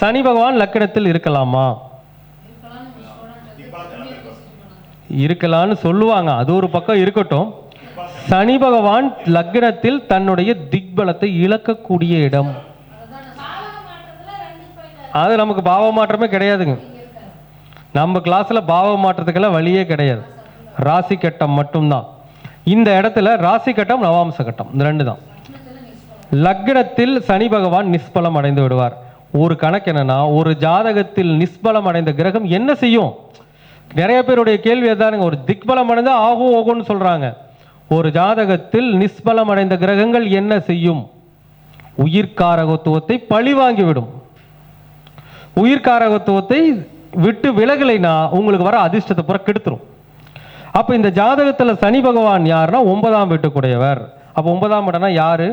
சனி பகவான் லக்கணத்தில் இருக்கலாமா? இருக்கலான்னு சொல்லுவாங்க. அது ஒரு பக்கம் இருக்கட்டும். சனி பகவான் லக்னத்தில் தன்னுடைய திக்பலத்தை இழக்கக்கூடிய இடம். அது நமக்கு பாவ மாற்றமே கிடையாதுங்க. நம்ம கிளாஸ்ல பாவ மாற்றத்துக்கெல்லாம் வழியே கிடையாது. ராசி கட்டம் மட்டும்தான். இந்த இடத்துல ராசி கட்டம் நவாம்ச கட்டம் இந்த ரெண்டு தான். லக்னத்தில் சனி பகவான் நிஷ்பலம் அடைந்து விடுவார். ஒரு கணக்கு என்னன்னா, ஒரு ஜாதகத்தில் நிஷ்பலம் அடைந்த கிரகம் என்ன செய்யும்? நிறைய பேருடைய கேள்வி எதானுங்க, ஒரு திக்பலம் அடைந்தா ஆகும் ஓகும்னு சொல்றாங்க. ஒரு ஜாதகத்தில் நிஷ்பலம் அடைந்த கிரகங்கள் என்ன செய்யும்? உயிர்காரகத்துவத்தை பழி வாங்கிவிடும். உயிர்காரகத்துவத்தை விட்டு விலகலைனா உங்களுக்கு வர அதிர்ஷ்டத்தை புற கெடுத்துரும். அப்ப இந்த ஜாதகத்துல சனி பகவான் யாருன்னா 9ஆம் வீட்டுக்குடையவர். அப்ப 9ஆம் இடம்னா யாரு?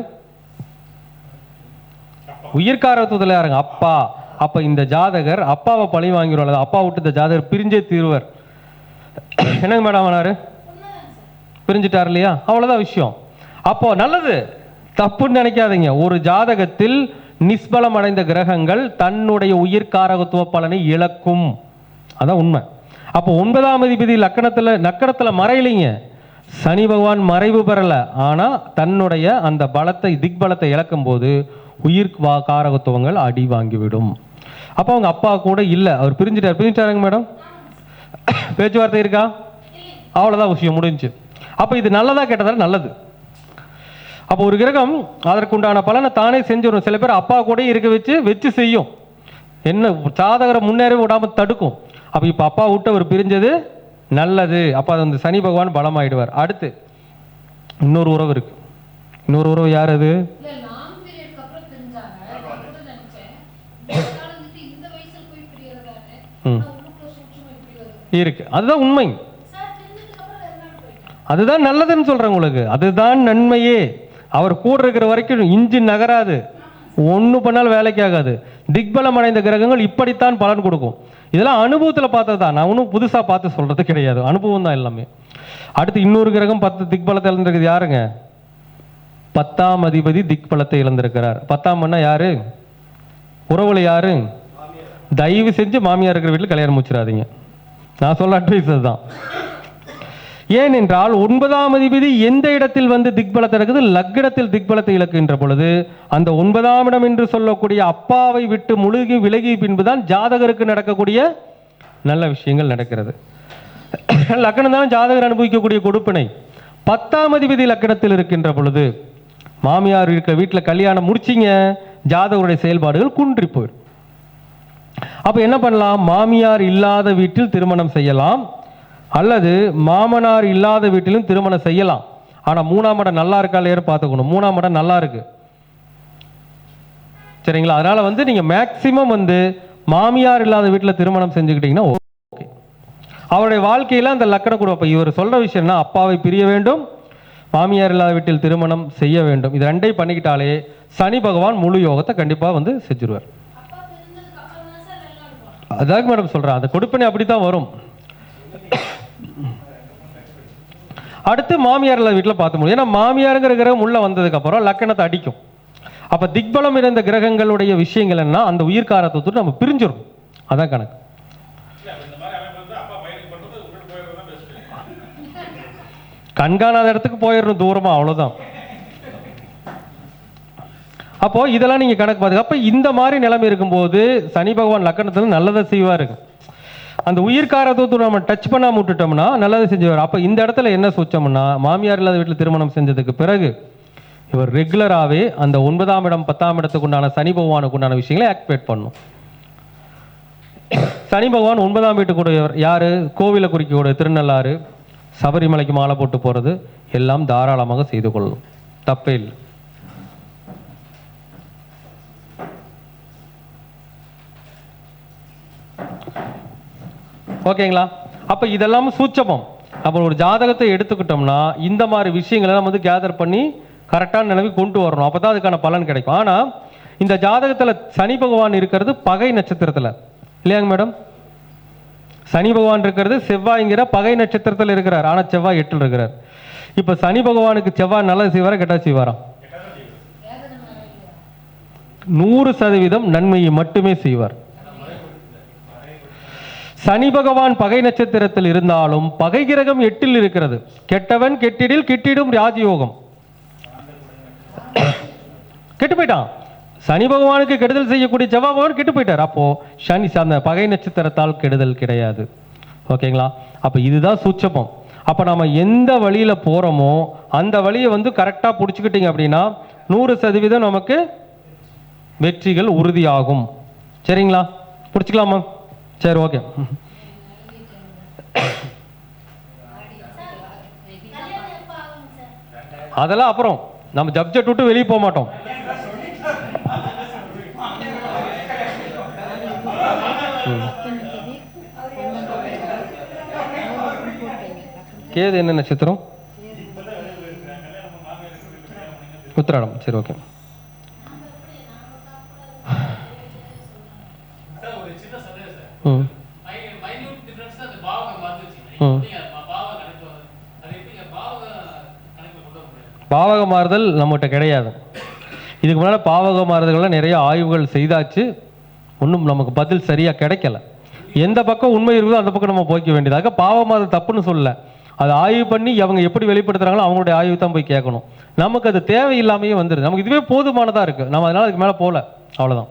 உயிர்காரகத்துவத்தில் யாருங்க? அப்பா. அப்ப இந்த ஜாதகர் அப்பாவை பழி வாங்கிடுவார். அப்பா விட்டு இந்த ஜாதகர் பிரிஞ்சே தீர்வர். என்னங்க மேடம் ஆனாரு? பிரிஞ்சுட்டார் இல்லையா? அவ்வளவுதான் விஷயம். அப்போ நல்லது, தப்புன்னு நினைக்காதீங்க. ஒரு ஜாதகத்தில் நிஷ்பலம் அடைந்த கிரகங்கள் தன்னுடைய உயிர்காரகத்துவ பலனை இழக்கும். அதான் உண்மை. அப்போ 9ஆம் அதிபதி நக்கரத்துல மறையலைங்க. சனி பகவான் மறைவு பெறல. ஆனா தன்னுடைய அந்த பலத்தை திக்பலத்தை இழக்கும் போது உயிர் காரகத்துவங்கள் அடி வாங்கிவிடும். அப்போ அவங்க அப்பா கூட இல்லை, அவர் பிரிஞ்சுட்டாருங்க மேடம். பேச்சுவார்த்தை இருக்கா? அவ்வளோதான் விஷயம் முடிஞ்சு. அப்போ இது நல்லதா கேட்டதா? நல்லது. அப்போ ஒரு கிரகம் அதற்குண்டான பலனை தானே செஞ்சிடும். சில பேர் அப்பா கூட இருக்க வச்சு செய்யும். என்ன ஜாதகரை முன்னேறி விடாம தடுக்கும். அப்போ இப்போ அப்பா விட்டு அவர் பிரிஞ்சது நல்லது. அப்போ அது வந்து சனி பகவான் பலமாயிடுவார். அடுத்து இன்னொரு உறவு இருக்கு. இன்னொரு உறவு யார் அது? இருக்கு. அதுதான் உண்மை. அதுதான் நல்லதுன்னு சொல்றேன் உங்களுக்கு. அதுதான் நன்மையே. அவர் கூட இருக்கிற வரைக்கும் இன்ஜின் நகராது, ஒன்று பண்ணாலும் வேலைக்கு ஆகாது. திக்பலம் அடைந்த கிரகங்கள் இப்படித்தான் பலன் கொடுக்கும். இதெல்லாம் அனுபவத்தில் பார்த்தது தான். நான் ஒன்றும் புதுசாக பார்த்து சொல்றது கிடையாது. அனுபவம் தான் எல்லாமே. அடுத்து இன்னொரு கிரகம் 10 திக்பலத்தை இழந்திருக்குது. யாருங்க? 10ஆம் அதிபதி திக்பலத்தை இழந்திருக்கிறார். 10ஆம் மன்னா யாரு? உறவுல யாரு? தயவு செஞ்சு மாமியார் இருக்கிற வீட்டில் கல்யாணம் முடிச்சிடாதீங்க. நான் சொல்ல அட்வைஸ் அதுதான். ஏனென்றால் 9ஆம் அதிபதி எந்த இடத்தில் வந்து திக்பலத்தை இருக்குது? லக்னத்தில் திக்பலத்தை இழக்கின்ற பொழுது அந்த 9ஆம் இடம் என்று சொல்லக்கூடிய அப்பாவை விட்டு முழுகி விலகி பின்புதான் ஜாதகருக்கு நடக்கக்கூடிய நல்ல விஷயங்கள் நடக்கிறது. லக்னம் தான் ஜாதகர் அனுபவிக்கக்கூடிய கொடுப்பினை. 10ஆம் அதிபதி லக்னத்தில் இருக்கின்ற பொழுது மாமியார் இருக்கிற வீட்டில் கல்யாணம் முடிச்சிங்க, ஜாதகருடைய செயல்பாடுகள் குன்றி போயிடும். அப்ப என்ன பண்ணலாம்? மாமியார் இல்லாத வீட்டில் திருமணம் செய்யலாம், அல்லது மாமனார் இல்லாத வீட்டிலும் திருமணம் செய்யலாம். ஆனா 3ஆம் இடம் நல்லா இருக்கா இல்லையா பார்த்துக்கணும். 3ஆம் இடம் நல்லா இருக்கு, சரிங்களா? அதனால வந்து நீங்க மேக்சிமம் வந்து மாமியார் இல்லாத வீட்டில் திருமணம் செஞ்சுக்கிட்டீங்கன்னா ஓகே. அவருடைய வாழ்க்கையில அந்த லக்கண குடும்பம் இவர் சொல்ற விஷயம்னா அப்பாவை பிரிய வேண்டும், மாமியார் இல்லாத வீட்டில் திருமணம் செய்ய வேண்டும். இது ரெண்டையும் பண்ணிக்கிட்டாலே சனி பகவான் முழு யோகத்தை கண்டிப்பா வந்து செஞ்சிருவார். அதாக மேடம் சொல்றேன், அந்த கொடுப்பினை அப்படித்தான் வரும். அடுத்து மாமியார் இல்லாத வீட்டில் பார்த்து முடியும். ஏன்னா மாமியாருங்கிற கிரகம் உள்ள வந்ததுக்கு அப்புறம் லக்கணத்தை அடிக்கும். அப்ப திக்பலம் இருந்த கிரகங்களுடைய விஷயங்கள் என்ன? அந்த உயிர்காரத்தை நம்ம பிரிஞ்சிடும். அதான் கணக்கு. கண்காணாத இடத்துக்கு போயிடணும் தூரமா, அவ்வளவுதான். அப்போ இதெல்லாம் நீங்க கணக்கு பார்த்து. அப்ப இந்த மாதிரி நிலைமை இருக்கும்போது சனி பகவான் லக்கணத்துல நல்லதை செய்வாருங்க. அந்த உயிர்காரத்தை நம்ம டச் பண்ணாம விட்டுட்டோம்னா நல்லதை செஞ்சுவார். அப்ப இந்த இடத்துல என்ன சொச்சோம்னா, மாமியார் இல்லாத வீட்டில் திருமணம் செஞ்சதுக்கு பிறகு இவர் ரெகுலராகவே அந்த 9ஆம் இடம் 10ஆம் இடத்துக்கு உண்டான சனி பகவானுக்கு உண்டான விஷயங்களை ஆக்டிவேட் பண்ணும். சனி பகவான் 9ஆம் வீட்டுக்குடையவர் யாரு? கோவிலை குறிக்கக்கூடிய திருநள்ளாறு, சபரிமலைக்கு மாலை போட்டு போறது எல்லாம் தாராளமாக செய்து கொள்ளும், தப்பே இல்லை. ஓகேங்களா? அப்ப இதெல்லாம் சூட்சமம். அப்ப ஒரு ஜாதகத்தை எடுத்துக்கிட்டோம்னா இந்த மாதிரி விஷயங்களை நம்ம வந்து கேதர் பண்ணி கரெக்டான நிலைமை கொண்டு வரணும். அப்பதான் அதுக்கான பலன் கிடைக்கும். ஆனா இந்த ஜாதகத்துல சனி பகவான் இருக்கிறது பகை நட்சத்திரத்துல இல்லையாங்க மேடம்? சனி பகவான் இருக்கிறது செவ்வாய்ங்கிற பகை நட்சத்திரத்தில் இருக்கிறார். ஆனா செவ்வாய் 8ல் இருக்கிறார். இப்ப சனி பகவானுக்கு செவ்வாய் நல்லது செய்வாரா கெட்டா செய்வாரா? 100% நன்மையை மட்டுமே செய்வார். சனி பகவான் பகை நட்சத்திரத்தில் இருந்தாலும் பகை கிரகம் 8ல் இருக்கிறது. கெட்டவன் கெட்டிடில் கிட்டிடும் ராஜயோகம். கெட்டு போயிட்டான். சனி பகவானுக்கு கெடுதல் செய்யக்கூடிய செவ்வாய் பகவான் கெட்டு போயிட்டார். அப்போ சனி அந்த பகை நட்சத்திரத்தால் கெடுதல் கிடையாது. ஓகேங்களா? அப்போ இதுதான் சூட்சமம். அப்போ நம்ம எந்த வழியில் போகிறோமோ அந்த வழியை கரெக்டாக பிடிச்சிக்கிட்டீங்க அப்படின்னா 100% நமக்கு வெற்றிகள் உறுதியாகும். சரிங்களா? பிடிச்சிக்கலாமா? சரி, ஓகே. அதெல்லாம் அப்புறம் நம்ம சப்ஜெக்ட் விட்டு வெளியே போக மாட்டோம். கேது என்ன நட்சத்திரம்? உத்திராடம். சரி, ஓகே. பாவக மாறுதல் நம்மகிட்ட கிடையாது. இதுக்கு முன்னால் பாவக மாறுதல்கள்லாம் நிறைய ஆய்வுகள் செய்தாச்சு. ஒன்றும் நமக்கு பதில் சரியாக கிடைக்கல. எந்த பக்கம் உண்மை இருக்குதோ அந்த பக்கம் நம்ம போய்க்க வேண்டியதாக. பாவக மாறுதல் தப்புன்னு சொல்லலை, அதை ஆய்வு பண்ணி அவங்க எப்படி வெளிப்படுத்துகிறாங்களோ அவங்களுடைய ஆய்வு தான் போய் கேட்கணும். நமக்கு அது தேவையில்லாமையே வந்துடுது. நமக்கு இதுவே போதுமானதாக இருக்குது. நம்ம அதனால் அதுக்கு மேலே போகல, அவ்வளோதான்.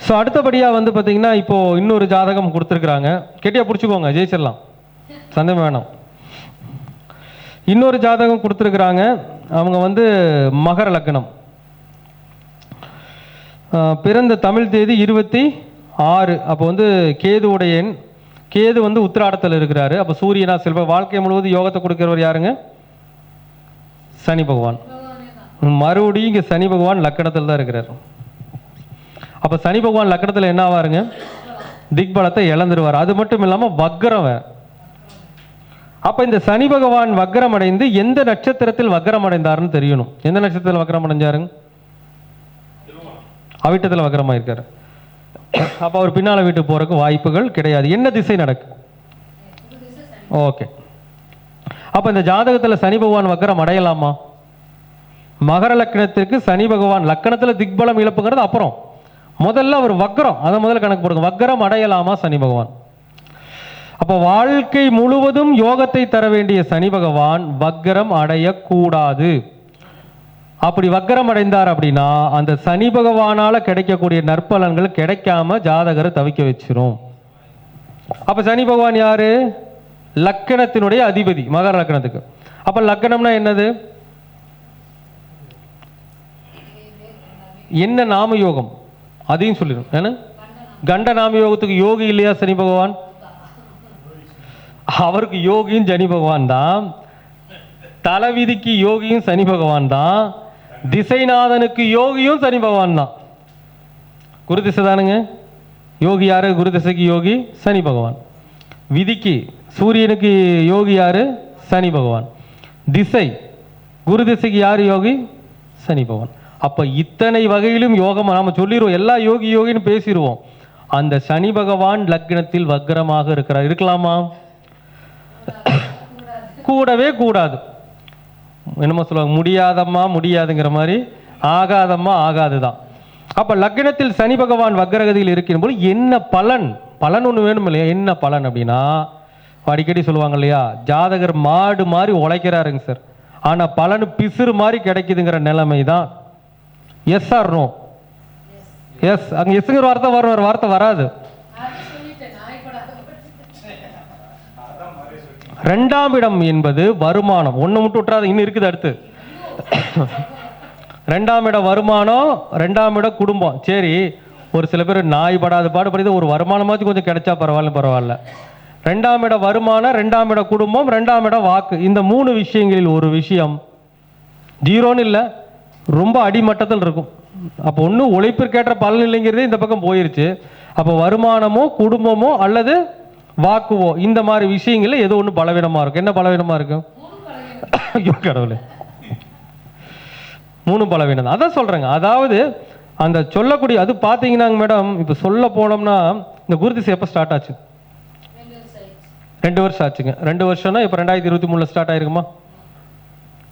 ஸோ அடுத்தபடியாக பார்த்தீங்கன்னா இப்போது இன்னொரு ஜாதகம் கொடுத்துருக்குறாங்க. கெட்டியாக பிடிச்சிக்கோங்க, ஜெயிச்சிடலாம், சந்தேகம் வேணாம். இன்னொரு ஜாதகம் கொடுத்துருக்குறாங்க. அவங்க மகர லக்னம், பிறந்த தமிழ் தேதி 26. அப்போ கேதுவுடைய எண். கேது உத்திராடத்தில் இருக்கிறாரு. அப்போ சூரியனா செல்வ வாழ்க்கை முழுவதும் யோகத்தை கொடுக்கிறவர் யாருங்க? சனி பகவான். மறுபடியும் இங்கே சனி பகவான் லக்கணத்தில் தான் இருக்கிறார். அப்போ சனி பகவான் லக்கணத்தில் என்ன ஆவாருங்க? திக்பலத்தை இழந்துருவார். அது மட்டும் இல்லாமல் வக்ரம். அப்போ இந்த சனி பகவான் வக்ரம் அடைந்து எந்த நட்சத்திரத்தில் வக்ரம் அடைந்தார்னு தெரியணும். எந்த நட்சத்திரத்தில் வக்ரம் அடைஞ்சாருங்க? அவிட்டத்தில் வக்ரமாக இருக்காரு. அப்போ அவர் பின்னால் வீட்டு போகிறதுக்கு வாய்ப்புகள் கிடையாது. என்ன திசை நடக்கு? ஓகே. அப்போ இந்த ஜாதகத்தில் சனி பகவான் வக்ரம் அடையலாமா? மகர லக்னத்திற்கு சனி பகவான் லக்கணத்தில் திக்பலம் இழப்புங்கிறது அப்புறம். முதல்ல அவர் வக்ரம், அதை முதல்ல கணக்கு போடுங்க. வக்ரம் அடையலாமா சனி பகவான்? அப்போ வாழ்க்கை முழுவதும் யோகத்தை தர வேண்டிய சனி பகவான் வக்ரம் அடையக்கூடாது. அப்படி வக்ரம் அடைந்தார் அப்படின்னா அந்த சனி பகவானால கிடைக்கக்கூடிய நற்பலன்கள் கிடைக்காம ஜாதகரை தவிக்க வச்சிரும். அப்ப சனி பகவான் யாரு? லக்கணத்தினுடைய அதிபதி, மகர லக்கணத்துக்கு. அப்ப லக்கணம்னா என்னது? என்ன நாம யோகம் அதையும் சொல்லிடும். ஏன்னா கண்ட நாம யோகத்துக்கு யோகி இல்லையா சனி பகவான்? அவருக்கு யோகியும் சனி பகவான் தான். தலைவிதிக்கு யோகியும் சனி பகவான் தான். திசைநாதனுக்கு யோகியும் சனி பகவான் தான். குரு திசை தானுங்க யோகி. யாரு குரு திசைக்கு யோகி? சனி பகவான். விதிக்கு சூரியனுக்கு யோகி யாரு? சனி பகவான். திசை குரு திசைக்கு யாரு யோகி? சனி பகவான். அப்ப இத்தனை வகையிலும் யோகம் நாம சொல்லிடுவோம். எல்லா யோகி யோகின்னு பேசிடுவோம். அந்த சனி பகவான் லக்னத்தில் வக்ரமாக இருக்கிறார். இருக்கலாமா? கூடவே கூடாது. என்னமோ சொல்லுவாங்க, முடியாதம்மா முடியாதுங்கிற மாதிரி, ஆகாதம்மா ஆகாதுதான். அப்ப லக்னத்தில் சனி பகவான் வக்ரகதியில் இருக்கிற போது என்ன பலன்? பலன் ஒன்று வேணும் இல்லையா? என்ன பலன் அப்படின்னா, அடிக்கடி சொல்லுவாங்க இல்லையா, ஜாதகர் மாடு மாதிரி உழைக்கிறாருங்க சார், ஆனா பலன் பிசுறு மாதிரி கிடைக்குதுங்கிற நிலைமை தான். Yes or no? எஸ். அங்க எஸ்ங்கிற வார்த்தை வரும், ஒரு வார்த்தை வராது. ரெண்டாம் இடம் என்பது வருமானம். ஒன்று மட்டும் விட்டுறாது, இன்னும் இருக்குது அடுத்து. ரெண்டாம் இடம் வருமானம், ரெண்டாம் இடம் குடும்பம். சரி, ஒரு சில பேர் நாய் படாத பாடுபடுது, ஒரு வருமானமாச்சும் கொஞ்சம் கிடைச்சா பரவாயில்ல. ரெண்டாம் இடம் வருமானம், ரெண்டாம் இடம் குடும்பம், ரெண்டாம் இடம் வாக்கு. இந்த மூணு விஷயங்களில் ஒரு விஷயம் ஜீரோன்னு இல்லை, ரொம்ப அடிமட்டத்தில் இருக்கும். அப்போ ஒன்றும் உழைப்பிற்கேற்ற பலன் இல்லைங்கிறதே இந்த பக்கம் போயிருச்சு. அப்போ வருமானமோ குடும்பமோ அல்லது வாக்குவோ, இந்த மாதிரி விஷயங்கள்ல ஏதோ ஒன்று பலவீனமா இருக்கும். என்ன பலவீனமா இருக்கும்? ஐயோ கடவுளே, மூணு பலவீனம். அதான் சொல்றேங்க. அதாவது அந்த சொல்லக்கூடிய அது பார்த்தீங்கன்னா மேடம், இப்போ சொல்ல போனோம்னா இந்த குருதிசை எப்போ ஸ்டார்ட் ஆச்சு? 2 வருஷம் ஆச்சுங்க. 2 வருஷம்னா இப்போ 2023 ஸ்டார்ட் ஆயிருக்குமா?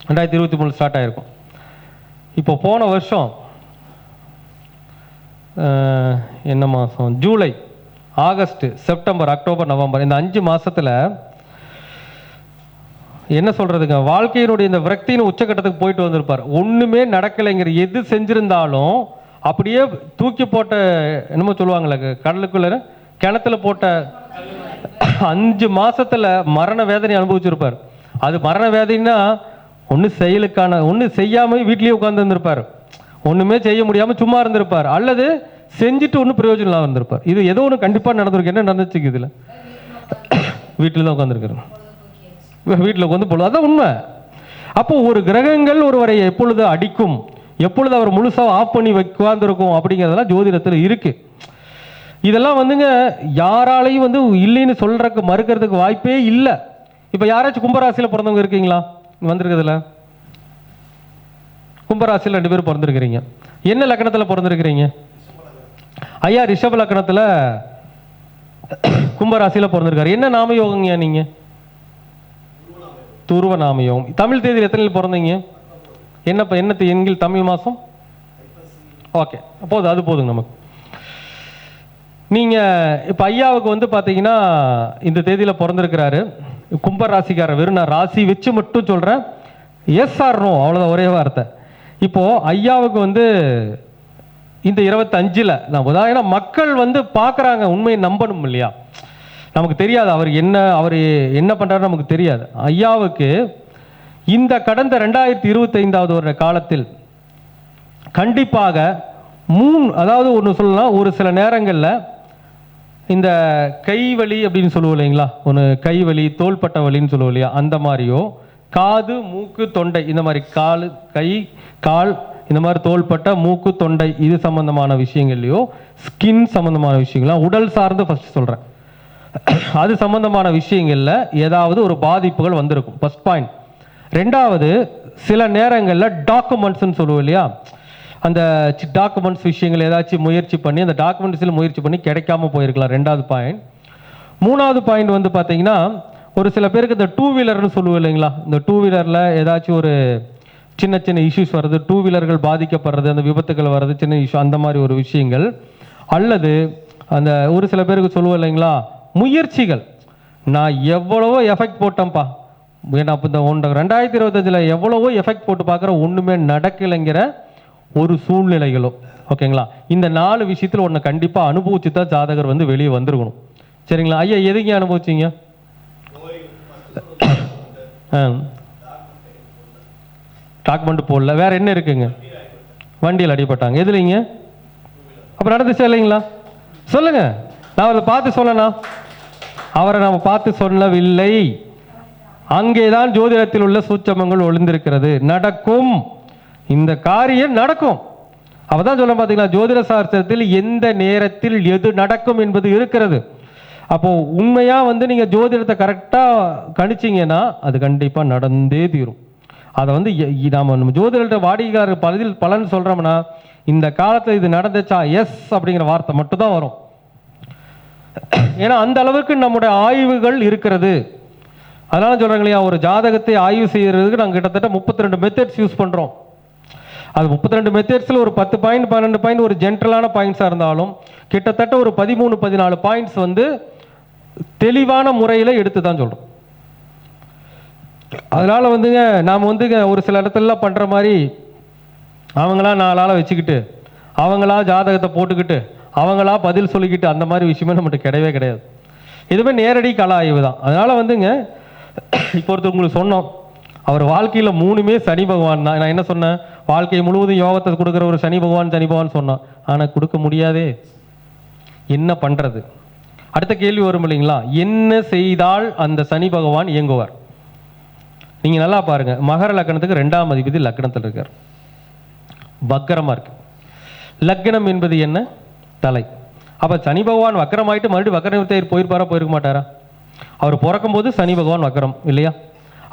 2023 ஸ்டார்ட் ஆயிருக்கும். இப்போ போன வருஷம் என்ன மாதம், July, August, September, October, November, இந்த 5 மாதத்தில் என்ன சொல்கிறதுங்க, வாழ்க்கையினுடைய இந்த விரக்தியின் உச்சக்கட்டத்துக்கு போயிட்டு வந்திருப்பார். ஒன்றுமே நடக்கலைங்கிற, எது செஞ்சுருந்தாலும் அப்படியே தூக்கி போட்ட, என்னமோ சொல்லுவாங்களே கடலுக்குள்ள கிணத்துல போட்ட 5 மாதத்தில் மரண வேதனை அனுபவிச்சிருப்பார். அது மரண வேதனைன்னா ஒன்று செயலுக்கான, ஒன்று செய்யாமல் வீட்லேயே உட்கார்ந்து இருந்திருப்பார், ஒன்றுமே செய்ய முடியாமல் சும்மா இருந்திருப்பார், அல்லது செஞ்சுட்டு ஒன்றும் பிரயோஜனம் இல்லாமல் இருந்திருப்பார். இது ஏதோ ஒன்று கண்டிப்பாக நடந்திருக்கு. என்ன நடந்துச்சுக்கு இதில்? வீட்டில் தான் உட்காந்துருக்கிறேன், வீட்டில் உட்காந்து போல, அதான் உண்மை. அப்போ ஒரு கிரகங்கள் ஒருவரை எப்பொழுது அடிக்கும், எப்பொழுது அவர் முழுசாக ஆஃப் பண்ணி உட்காந்துருக்கும் அப்படிங்கிறதெல்லாம் ஜோதிடத்தில் இருக்குது. இதெல்லாம் வந்துங்க யாராலையும் வந்து இல்லைன்னு சொல்கிறக்கு மறுக்கிறதுக்கு வாய்ப்பே இல்லை. இப்போ யாராச்சும் கும்பராசியில் பிறந்தவங்க இருக்கீங்களா வந்திருக்கிறதுல? கும்பராசியில் 2 பேர் பிறந்திருக்கிறீங்க. என்ன லக்னத்தில் பிறந்திருக்கிறீங்க? ஐயா ரிஷப லக்னத்தில் கும்பராசியில் பிறந்திருக்காரு. என்ன நாமயோகங்க நீங்கள்? துருவ நாமயோகம். தமிழ் தேதியில் எத்தனையில் பிறந்தீங்க? என்ன எண்கள் தமிழ் மாதம்? ஓகே, போதும், அது போதுங்க நமக்கு. நீங்கள் இப்போ ஐயாவுக்கு வந்து பார்த்தீங்கன்னா இந்த தேதியில் பிறந்திருக்கிறாரு, கும்பராசிக்காரர். வெறும் நான் ராசி வச்சு மட்டும் சொல்கிறேன், எஸ் ஆர் நோ, அவ்வளோதான், ஒரே வார்த்தை. இப்போது ஐயாவுக்கு வந்து இந்த 25ல் நான் ஏன்னா மக்கள் வந்து பார்க்குறாங்க, உண்மையை நம்பணும் இல்லையா? நமக்கு தெரியாது அவர் என்ன பண்ணுறாரு, நமக்கு தெரியாது. ஐயாவுக்கு இந்த கடந்த 2025வது வருட காலத்தில் கண்டிப்பாக அதாவது ஒன்று சொல்லலாம், ஒரு சில நேரங்களில் இந்த கை வலி அப்படின்னு சொல்லுவோம் இல்லைங்களா, ஒன்று கை வலி, தோள்பட்ட வலின்னு சொல்லுவோம் இல்லையா, அந்த மாதிரியோ, காது, மூக்கு, தொண்டை, இந்த மாதிரி கை கால், இந்த மாதிரி தோள்பட்ட, மூக்கு, தொண்டை, இது சம்பந்தமான விஷயங்கள்லையோ, ஸ்கின் சம்பந்தமான விஷயங்கள்லாம், உடல் சார்ந்து ஃபர்ஸ்ட் சொல்கிறேன், அது சம்பந்தமான விஷயங்களில் ஏதாவது ஒரு பாதிப்புகள் வந்திருக்கும். First point. 2வது, சில நேரங்களில் டாக்குமெண்ட்ஸ்ன்னு சொல்லுவோம் இல்லையா, அந்த டாக்குமெண்ட்ஸ் விஷயங்கள் ஏதாச்சும் முயற்சி பண்ணி அந்த டாக்குமெண்ட்ஸில் முயற்சி பண்ணி கிடைக்காம போயிருக்கலாம். 2வது பாயிண்ட். 3வது பாயிண்ட் வந்து பார்த்தீங்கன்னா, ஒரு சில பேருக்கு இந்த 2 வீலர்னு சொல்லுவோம் இல்லைங்களா, இந்த 2 வீலரில் ஏதாச்சும் ஒரு சின்ன சின்ன இஷ்யூஸ் வருது, 2 வீலர்கள் பாதிக்கப்படுறது, அந்த விபத்துகள் வர்றது, சின்ன இஷ்யூ, அந்த மாதிரி ஒரு விஷயங்கள். அல்லது அந்த ஒரு சில பேருக்கு சொல்லுவோம் இல்லைங்களா, முயற்சிகள், நான் எவ்வளவோ எஃபெக்ட் போட்டேன்ப்பா, ஏன்னா இப்போ இந்த 2025ல் எவ்வளவோ எஃபெக்ட் போட்டு பார்க்குற, ஒன்றுமே நடக்கலைங்கிற ஒரு சூழ்நிலைகளோ, ஓகேங்களா? இந்த 4 விஷயத்தில் ஒன்று கண்டிப்பாக அனுபவிச்சு தான் ஜாதகர் வந்து வெளியே வந்திருக்கணும். சரிங்களா? ஐயா எதுங்க அனுபவிச்சிங்க? டாக்குமெண்ட் போடல, வேற என்ன இருக்குங்க? வண்டியில் அடிபட்டாங்க. எதுலைங்க? அப்போ நடந்துச்சா இல்லைங்களா? சொல்லுங்க, நான் அவரை பார்த்து சொன்னா, அவரை நாம் பார்த்து சொல்லவில்லை. அங்கேதான் ஜோதிடத்தில் உள்ள சூட்சமங்கள் ஒளிந்திருக்கிறது. நடக்கும், இந்த காரியம் நடக்கும். அப்பதான் சொல்ல பார்த்தீங்களா, ஜோதிட சாஸ்திரத்தில் எந்த நேரத்தில் எது நடக்கும் என்பது இருக்கிறது. அப்போ உண்மையா வந்து நீங்க ஜோதிடத்தை கரெக்டா கணிச்சிங்கன்னா அது கண்டிப்பா நடந்தே தீரும். அதை வந்து நம்ம ஜோதிட வாடிக்கையாளர் பலன் சொல்றோம்னா, இந்த காலத்தில் இது நடந்துச்சா, எஸ் அப்படிங்கிற வார்த்தை மட்டும் தான் வரும். ஏன்னா அந்த அளவுக்கு நம்முடைய ஆய்வுகள் இருக்கிறது. அதனால சொல்றாங்க இல்லையா, ஒரு ஜாதகத்தை ஆய்வு செய்யறதுக்கு நாங்கள் கிட்டத்தட்ட 32 மெத்தட்ஸ் யூஸ் பண்றோம். அது 32 மெத்தட்ஸில் ஒரு 10 பாயிண்ட் 12 பாயிண்ட் ஒரு ஜென்ரலான பாயிண்ட்ஸாக இருந்தாலும் கிட்டத்தட்ட ஒரு 13-14 பாயிண்ட்ஸ் வந்து தெளிவான முறையில் எடுத்து தான் சொல்கிறோம். அதனால வந்துங்க நாம் வந்துங்க ஒரு சில இடத்துலலாம் பண்ணுற மாதிரி அவங்களா 4 ஆளை வச்சுக்கிட்டு அவங்களா ஜாதகத்தை போட்டுக்கிட்டு அவங்களா பதில் சொல்லிக்கிட்டு அந்த மாதிரி விஷயமே நம்மகிட்ட கிடையவே கிடையாது. இதுவே நேரடி கள ஆய்வு தான். அதனால் வந்துங்க இப்போ ஒருத்தர் உங்களுக்கு சொன்னோம், அவர் வாழ்க்கையில் 3மே சனி பகவான் தான். நான் என்ன சொன்னேன், வாழ்க்கை முழுவதும் யோகத்தை கொடுக்குற ஒரு சனி பகவான் சொன்னான். ஆனால் கொடுக்க முடியாதே, என்ன பண்ணுறது? அடுத்த கேள்வி வரும் இல்லைங்களா, என்ன செய்தால் அந்த சனி பகவான் இயங்குவார்? நீங்கள் நல்லா பாருங்கள், மகர லக்னத்துக்கு 2ஆம் அதிபதி லக்னத்தில் இருக்கார், வக்கரமாக இருக்கு. லக்னம் என்பது என்ன? தலை. அப்போ சனி பகவான் வக்கரமாயிட்டு மறுபடியும் வக்கரத்தை போயிருப்பாரா, போயிருக்க மாட்டாரா? அவர் பிறக்கும் போது சனி பகவான் வக்கரம் இல்லையா?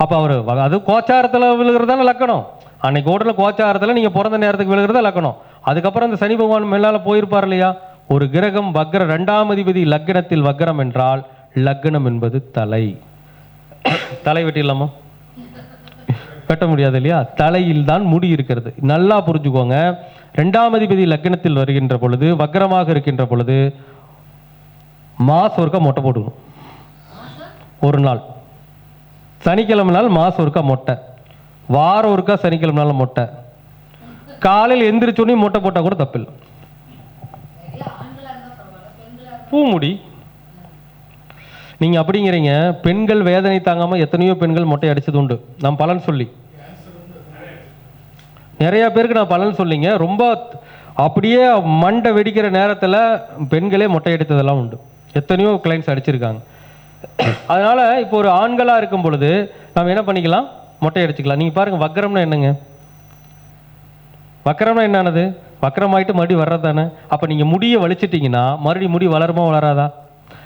அப்போ அவர் அது கோச்சாரத்தில் விழுகிறதான லக்கணம். அன்னைக்கு ஓடல கோச்சாரத்தில் நீங்கள் பிறந்த நேரத்துக்கு விழுகிறதா லக்கணம். அதுக்கப்புறம் அந்த சனி பகவான் மேலால் போயிருப்பார் இல்லையா? ஒரு கிரகம் வக்ர 2ஆம் அதிபதி லக்னத்தில் வக்ரம் என்றால் லக்னம் என்பது தலை. தலை வெட்டிடலாமா? வெட்ட முடியாது இல்லையா? தலையில் தான் முடி இருக்கிறது. நல்லா புரிஞ்சுக்கோங்க, 2ஆம் அதிபதி லக்னத்தில் வருகின்ற பொழுது வக்ரமாக இருக்கின்ற பொழுது மாசம் ஒருக்கா மொட்டை போட்டுக்கணும். ஒரு நாள் சனிக்கிழமை நாள் மாசம் ஒருக்கா மொட்டை, வாரம் ஒருக்கா சனிக்கிழமை நாள் மொட்டை, காலையில் எந்திரிச்சோன்னே மொட்டை போட்டால் கூட தப்பில்லை. பூமுடி நீங்க அப்படிங்கிறீங்க. பெண்கள் வேதனை தாங்காம எத்தனையோ பெண்கள் மொட்டை அடிச்சது உண்டு. நான் பலன் சொல்லி நிறைய பேருக்கு நான் பலன் சொல்லிங்க. ரொம்ப அப்படியே மண்டை வெடிக்கிற நேரத்தில் பெண்களே மொட்டை அடித்ததெல்லாம் உண்டு. எத்தனையோ கிளைண்ட்ஸ் அடிச்சிருக்காங்க. அதனால இப்போ ஒரு ஆண்களாக இருக்கும் பொழுது நம்ம என்ன பண்ணிக்கலாம், மொட்டை அடிச்சுக்கலாம். நீங்கள் பாருங்க, வக்கரம்னா என்னங்க? வக்கரம்னா என்னது? வக்கரமாயிட்டு மறுபடியும் வர்றது தானே. அப்போ நீங்கள் முடியை வலிச்சிட்டிங்கன்னா மறுபடியும் முடி வளருமா வளராதா?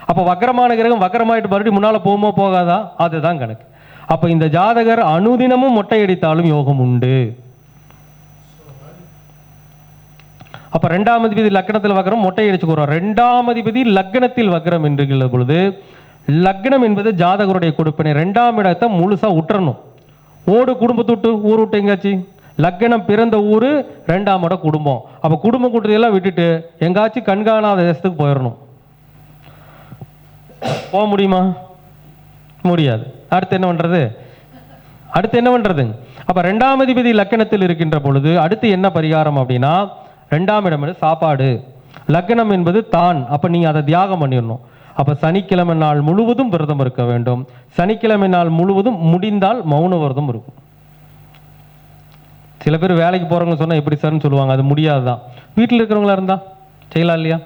அப்போ வக்கரமான கிரகம் வக்கரமாயிட்டு மறுபடியும் முன்னால் போகுமோ போகாதா? அதுதான் கணக்கு. அப்போ இந்த ஜாதகர் அனுதினமும் மொட்டை அடித்தாலும் யோகம் உண்டு. அப்போ 2ஆம் அதிபதி லக்னத்தில் வக்ரம், மொட்டை அடிச்சுக்கிறோம். 2ஆம் அதிபதி லக்னத்தில் வக்ரம் என்கிற பொழுது, லக்னம் என்பது ஜாதகருடைய கொடுப்பினை. 2ஆம் இடத்தை முழுசா உற்றணும். ஓடு குடும்பத்தை விட்டு ஊர் விட்டு எங்காச்சு, லக்னம் பிறந்த ஊர் 2ஆம் இடம் குடும்பம். அப்போ குடும்ப கூட்டத்தையெல்லாம் விட்டுட்டு எங்காச்சும் கண்காணாத தேசத்துக்கு போயிடணும். போக முடியுமா? முடியாது. அடுத்து என்ன பண்றது? அப்ப 2ஆம் அதிபதி லக்னத்தில் இருக்கின்ற பொழுது அடுத்து என்ன பரிகாரம் அப்படின்னா, 2ஆம் இடம் சாப்பாடு, லக்னம் என்பது தான். அப்ப நீங்க அதை தியாகம் பண்ணிடணும். அப்ப சனிக்கிழமை நாள் முழுவதும் விரதம் இருக்க வேண்டும். சனிக்கிழமை நாள் முழுவதும் முடிந்தால் மௌன விரதம் இருக்கும். சில பேர் வேலைக்கு போறவங்க சொன்னா எப்படி சார்னு சொல்லுவாங்க. அது முடியாதுதான். வீட்டில் இருக்கிறவங்களா இருந்தா செய்யலாம் இல்லையா?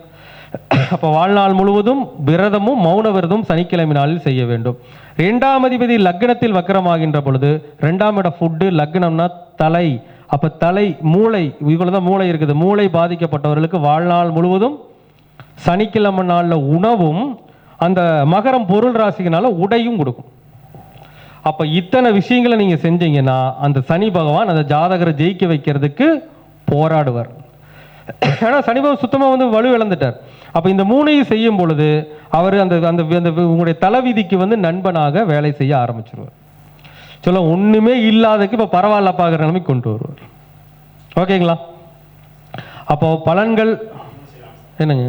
அப்ப வாழ்நாள் முழுவதும் விரதமும் மௌன விரதமும் சனிக்கிழமை நாளில் செய்ய வேண்டும். 2ஆம் அதிபதி லக்னத்தில் வக்கரமாகின்ற பொழுது 2ஆம் இடம் ஃபுட்டு, லக்னம்னா தலை. அப்ப தலை, மூளை, இவ்வளவுதான் மூளை இருக்குது. மூளை பாதிக்கப்பட்டவர்களுக்கு வாழ்நாள் முழுவதும் சனிக்கிழமை நாளில் உணவும் அந்த மகரம் பொருள் ராசிக்குனால உடையும் கொடுக்கும். அப்ப இத்தனை விஷயங்களை நீங்க செஞ்சீங்கன்னா அந்த சனி பகவான் அந்த ஜாதகரை ஜெயிக்க வைக்கிறதுக்கு போராடுவார். ஏன்னா சனி பகவான் சுத்தமா வலு இழந்துட்டார். அப்ப இந்த 3ஐயும் செய்யும் பொழுது அவர் அந்த அந்த உங்களுடைய தலைவிதிக்கு நண்பனாக வேலை செய்ய ஆரம்பிச்சிருவார். சொல்ல ஒண்ணுமே இல்லாததுக்கு இப்ப பரவாயில்ல பாக்குற நிலைமை கொண்டு வருவார். ஓகேங்களா? அப்போ பலன்கள் என்னங்க?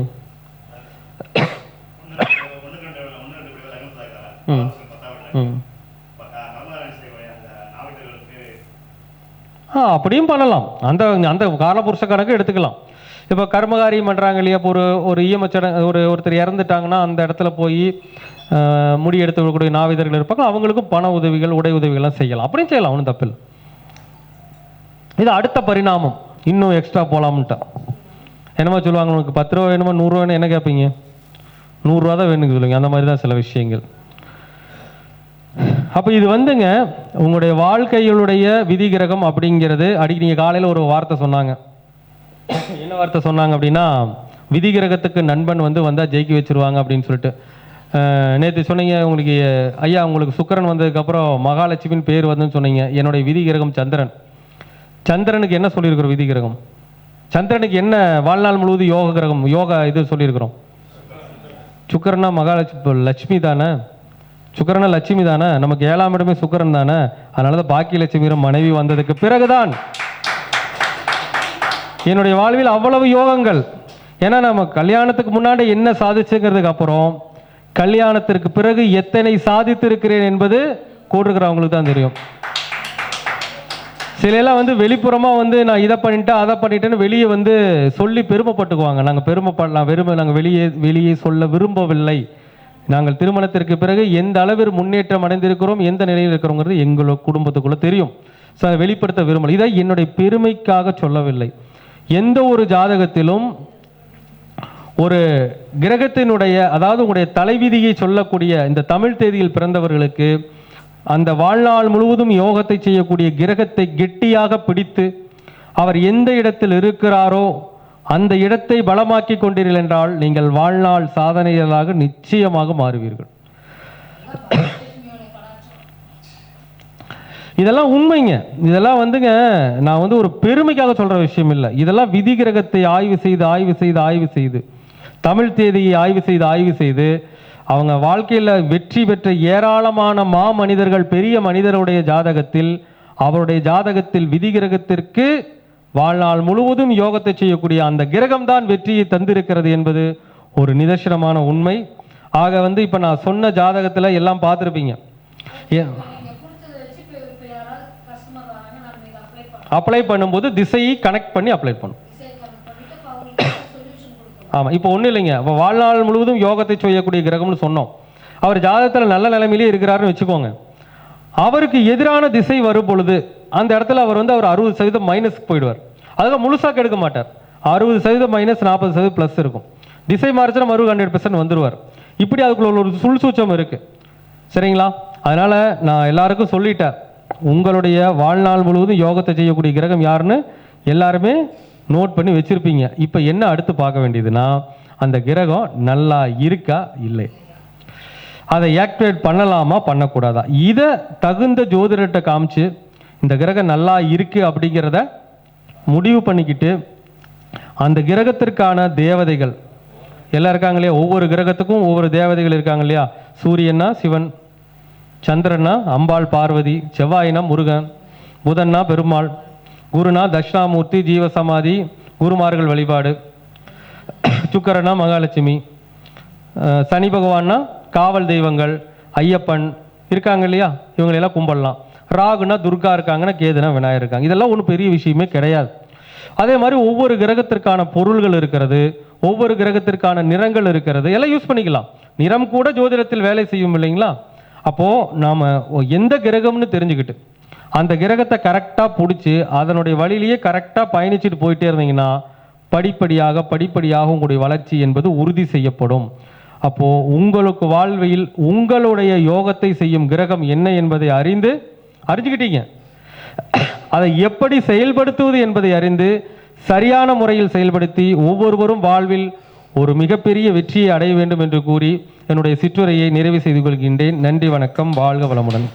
அப்படியும் பண்ணலாம். அந்த அந்த காலபுருஷ கணக்கு எடுத்துக்கலாம். இப்போ கர்மகாரியம் பண்ணுறாங்க இல்லையா? இப்போ ஒரு ஈமச்சடங்கு, ஒருத்தர் இறந்துட்டாங்கன்னா அந்த இடத்துல போய் முடி எடுத்து விடக்கூடிய நாவிதர்கள் இருப்பாங்க. அவங்களுக்கும் பண உதவிகள், உடை உதவிகள்லாம் செய்யலாம். அப்படியும் செய்யலாம், ஒன்றும் தப்பில்லை. இது அடுத்த பரிணாமம். இன்னும் எக்ஸ்ட்ரா போகலாம்ட்டா என்னமா சொல்லுவாங்க, உங்களுக்கு 10 ரூபா வேணுமா 100 ரூபா வேணும், என்ன கேட்பீங்க? 100 ரூபா தான் வேணுங்க சொல்லுங்க. அந்த மாதிரி தான் சில விஷயங்கள். அப்போ இது உங்களுடைய வாழ்க்கைகளுடைய விதி கிரகம் அப்படிங்கிறது. அடிக்கடி நீங்கள் காலையில் ஒரு வார்த்தை சொன்னாங்க. என்ன வார்த்தை சொன்னாங்க அப்படின்னா, விதி கிரகத்துக்கு நண்பன் வந்தால் ஜெயிக்க வச்சிருவாங்க அப்படின்னு சொல்லிட்டு. நேற்று சொன்னீங்க உங்களுக்கு ஐயா, உங்களுக்கு சுக்கிரன் வந்ததுக்கப்புறம் மகாலட்சுமின்னு பேர் வந்துன்னு சொன்னீங்க. என்னுடைய விதி கிரகம் சந்திரன். சந்திரனுக்கு என்ன சொல்லியிருக்கிறோம்? விதி கிரகம். சந்திரனுக்கு என்ன வாழ்நாள் முழுவதும் யோக கிரகம், யோகா இது சொல்லியிருக்கிறோம். சுக்கிரனா மகாலட்சுமி, லட்சுமி தானே. சுக்கிரனா லட்சுமி தானே. நமக்கு 7ஆம் இடமே சுக்கிரன் தானே. அதனால தான் பாக்கிய லட்சுமி மனைவி வந்ததுக்கு பிறகுதான் என்னுடைய வாழ்வில் அவ்வளவு யோகங்கள். ஏன்னா நம்ம கல்யாணத்துக்கு முன்னாடி என்ன சாதிச்சுங்கிறதுக்கு அப்புறம் கல்யாணத்திற்கு பிறகு எத்தனை சாதித்திருக்கிறேன் என்பது கூடுகிறவங்களுக்கு தான் தெரியும். சிலையெல்லாம் வெளிப்புறமா நான் இதை பண்ணிட்டேன் அதை பண்ணிட்டேன்னு வெளியே சொல்லி பெருமைப்பட்டுக்குவாங்க. நாங்கள் பெருமைப்படலாம், நாங்கள் வெளியே சொல்ல விரும்பவில்லை. நாங்கள் திருமணத்திற்கு பிறகு எந்த அளவில் முன்னேற்றம் அடைந்திருக்கிறோம், எந்த நிலையில் இருக்கிறோங்கிறது எங்களோட குடும்பத்துக்குள்ள தெரியும். ஸோ அதை வெளிப்படுத்த விரும்பலை. இதை என்னுடைய பெருமைக்காக சொல்லவில்லை. எந்த ஒரு ஜாதகத்திலும் ஒரு கிரகத்தினுடைய, அதாவது உங்களுடைய தலைவிதியை சொல்லக்கூடிய இந்த தமிழ் தேதியில் பிறந்தவர்களுக்கு அந்த வாழ்நாள் முழுவதும் யோகத்தை செய்யக்கூடிய கிரகத்தை கெட்டியாக பிடித்து அவர் எந்த இடத்தில் இருக்கிறாரோ அந்த இடத்தை பலமாக்கி கொண்டீர்கள் என்றால் நீங்கள் வாழ்நாள் சாதனைகளாக நிச்சயமாக மாறுவீர்கள். இதெல்லாம் உண்மைங்க. இதெல்லாம் நான் ஒரு பெருமைக்காக சொல்ற விஷயம் இல்லை. இதெல்லாம் விதி கிரகத்தை ஆய்வு செய்து தமிழ் தேதியை ஆய்வு செய்து அவங்க வாழ்க்கையில் வெற்றி பெற்ற ஏராளமான மனிதர்கள், பெரிய மனிதருடைய ஜாதகத்தில், அவருடைய ஜாதகத்தில் விதி கிரகத்திற்கு வாழ்நாள் முழுவதும் யோகத்தை செய்யக்கூடிய அந்த கிரகம் தான் வெற்றியை தந்திருக்கிறது என்பது ஒரு நிதர்சனமான உண்மை. ஆக வந்து இப்போ நான் சொன்ன ஜாதகத்தில் எல்லாம் பார்த்துருப்பீங்க. அப்ளை பண்ணும்போது திசையை கனெக்ட் பண்ணி அப்ளை பண்ணும். ஆமாம், இப்போ ஒன்றும் இல்லைங்க. இப்போ வாழ்நாள் முழுவதும் யோகத்தை செய்யக்கூடிய கிரகம்னு சொன்னோம். அவர் ஜாதகத்தில் நல்ல நிலைமையிலே இருக்கிறாருன்னு வச்சுக்கோங்க. அவருக்கு எதிரான திசை வரும் பொழுது அந்த இடத்துல அவர் 60% மைனஸ்க்கு போயிடுவார். அதுக்கு முழுசாக கெடுக்க மாட்டார். 60% மைனஸ், 40% ப்ளஸ் இருக்கும். திசை மாறிச்சுன்னா மறு 100% வந்துடுவார். இப்படி அதுக்குள்ள ஒரு சூழ்சூச்சம் இருக்குது. சரிங்களா? அதனால் நான் எல்லாருக்கும் சொல்லிட்டேன், உங்களுடைய வாழ்நாள் முழுவதும் யோகத்தை செய்யக்கூடிய கிரகம் யாருன்னு எல்லாருமே நோட் பண்ணி வச்சுருப்பீங்க. இப்போ என்ன அடுத்து பார்க்க வேண்டியதுன்னா, அந்த கிரகம் நல்லா இருக்கா இல்லை, அதை ஆக்டிவேட் பண்ணலாமா பண்ணக்கூடாதா, இதை தகுந்த ஜோதிடர்கிட்ட காமிச்சு இந்த கிரகம் நல்லா இருக்குது அப்படிங்கிறத முடிவு பண்ணிக்கிட்டு அந்த கிரகத்திற்கான தேவதைகள் எல்லாம் இருக்காங்க இல்லையா, ஒவ்வொரு கிரகத்துக்கும் ஒவ்வொரு தேவதைகள் இருக்காங்க இல்லையா. சூரியன்னா சிவன், சந்திரனா அம்பாள் பார்வதி, செவ்வாயினா முருகன், புதன்னா பெருமாள், குருனா தட்சிணாமூர்த்தி ஜீவசமாதி குருமார்கள் வழிபாடு, சுக்கரனா மகாலட்சுமி, சனி பகவான்னா காவல் தெய்வங்கள், ஐயப்பன் இருக்காங்க இல்லையா, இவங்களெல்லாம் கும்பிடலாம். ராகுனா துர்கா இருக்காங்கன்னா, கேதுனா விநாயகர் இருக்காங்க. இதெல்லாம் ஒன்றும் பெரிய விஷயமே கிடையாது. அதே மாதிரி ஒவ்வொரு கிரகத்திற்கான பொருள்கள் இருக்கிறது, ஒவ்வொரு கிரகத்திற்கான நிறங்கள் இருக்கிறது, எல்லாம் யூஸ் பண்ணிக்கலாம். நிறம் கூட ஜோதிடத்தில் வேலை செய்யும் இல்லைங்களா. அப்போது நாம் எந்த கிரகம்னு தெரிஞ்சுக்கிட்டு அந்த கிரகத்தை கரெக்டாக பிடிச்சி அதனுடைய வழியிலேயே கரெக்டாக பயணிச்சுட்டு போயிட்டே இருந்தீங்கன்னா படிப்படியாக உங்களுடைய வளர்ச்சி என்பது உறுதி செய்யப்படும். அப்போது உங்களுக்கு வாழ்வில் உங்களுடைய யோகத்தை செய்யும் கிரகம் என்ன என்பதை அறிஞ்சுக்கிட்டீங்க. அதை எப்படி செயல்படுத்துவது என்பதை அறிந்து சரியான முறையில் செயல்படுத்தி ஒவ்வொருவரும் வாழ்வில் ஒரு மிகப்பெரிய வெற்றியை அடைய வேண்டும் என்று கூறி என்னுடைய சிற்றுரையை நிறைவு செய்து கொள்கின்றேன். நன்றி, வணக்கம், வாழ்க வளமுடன்.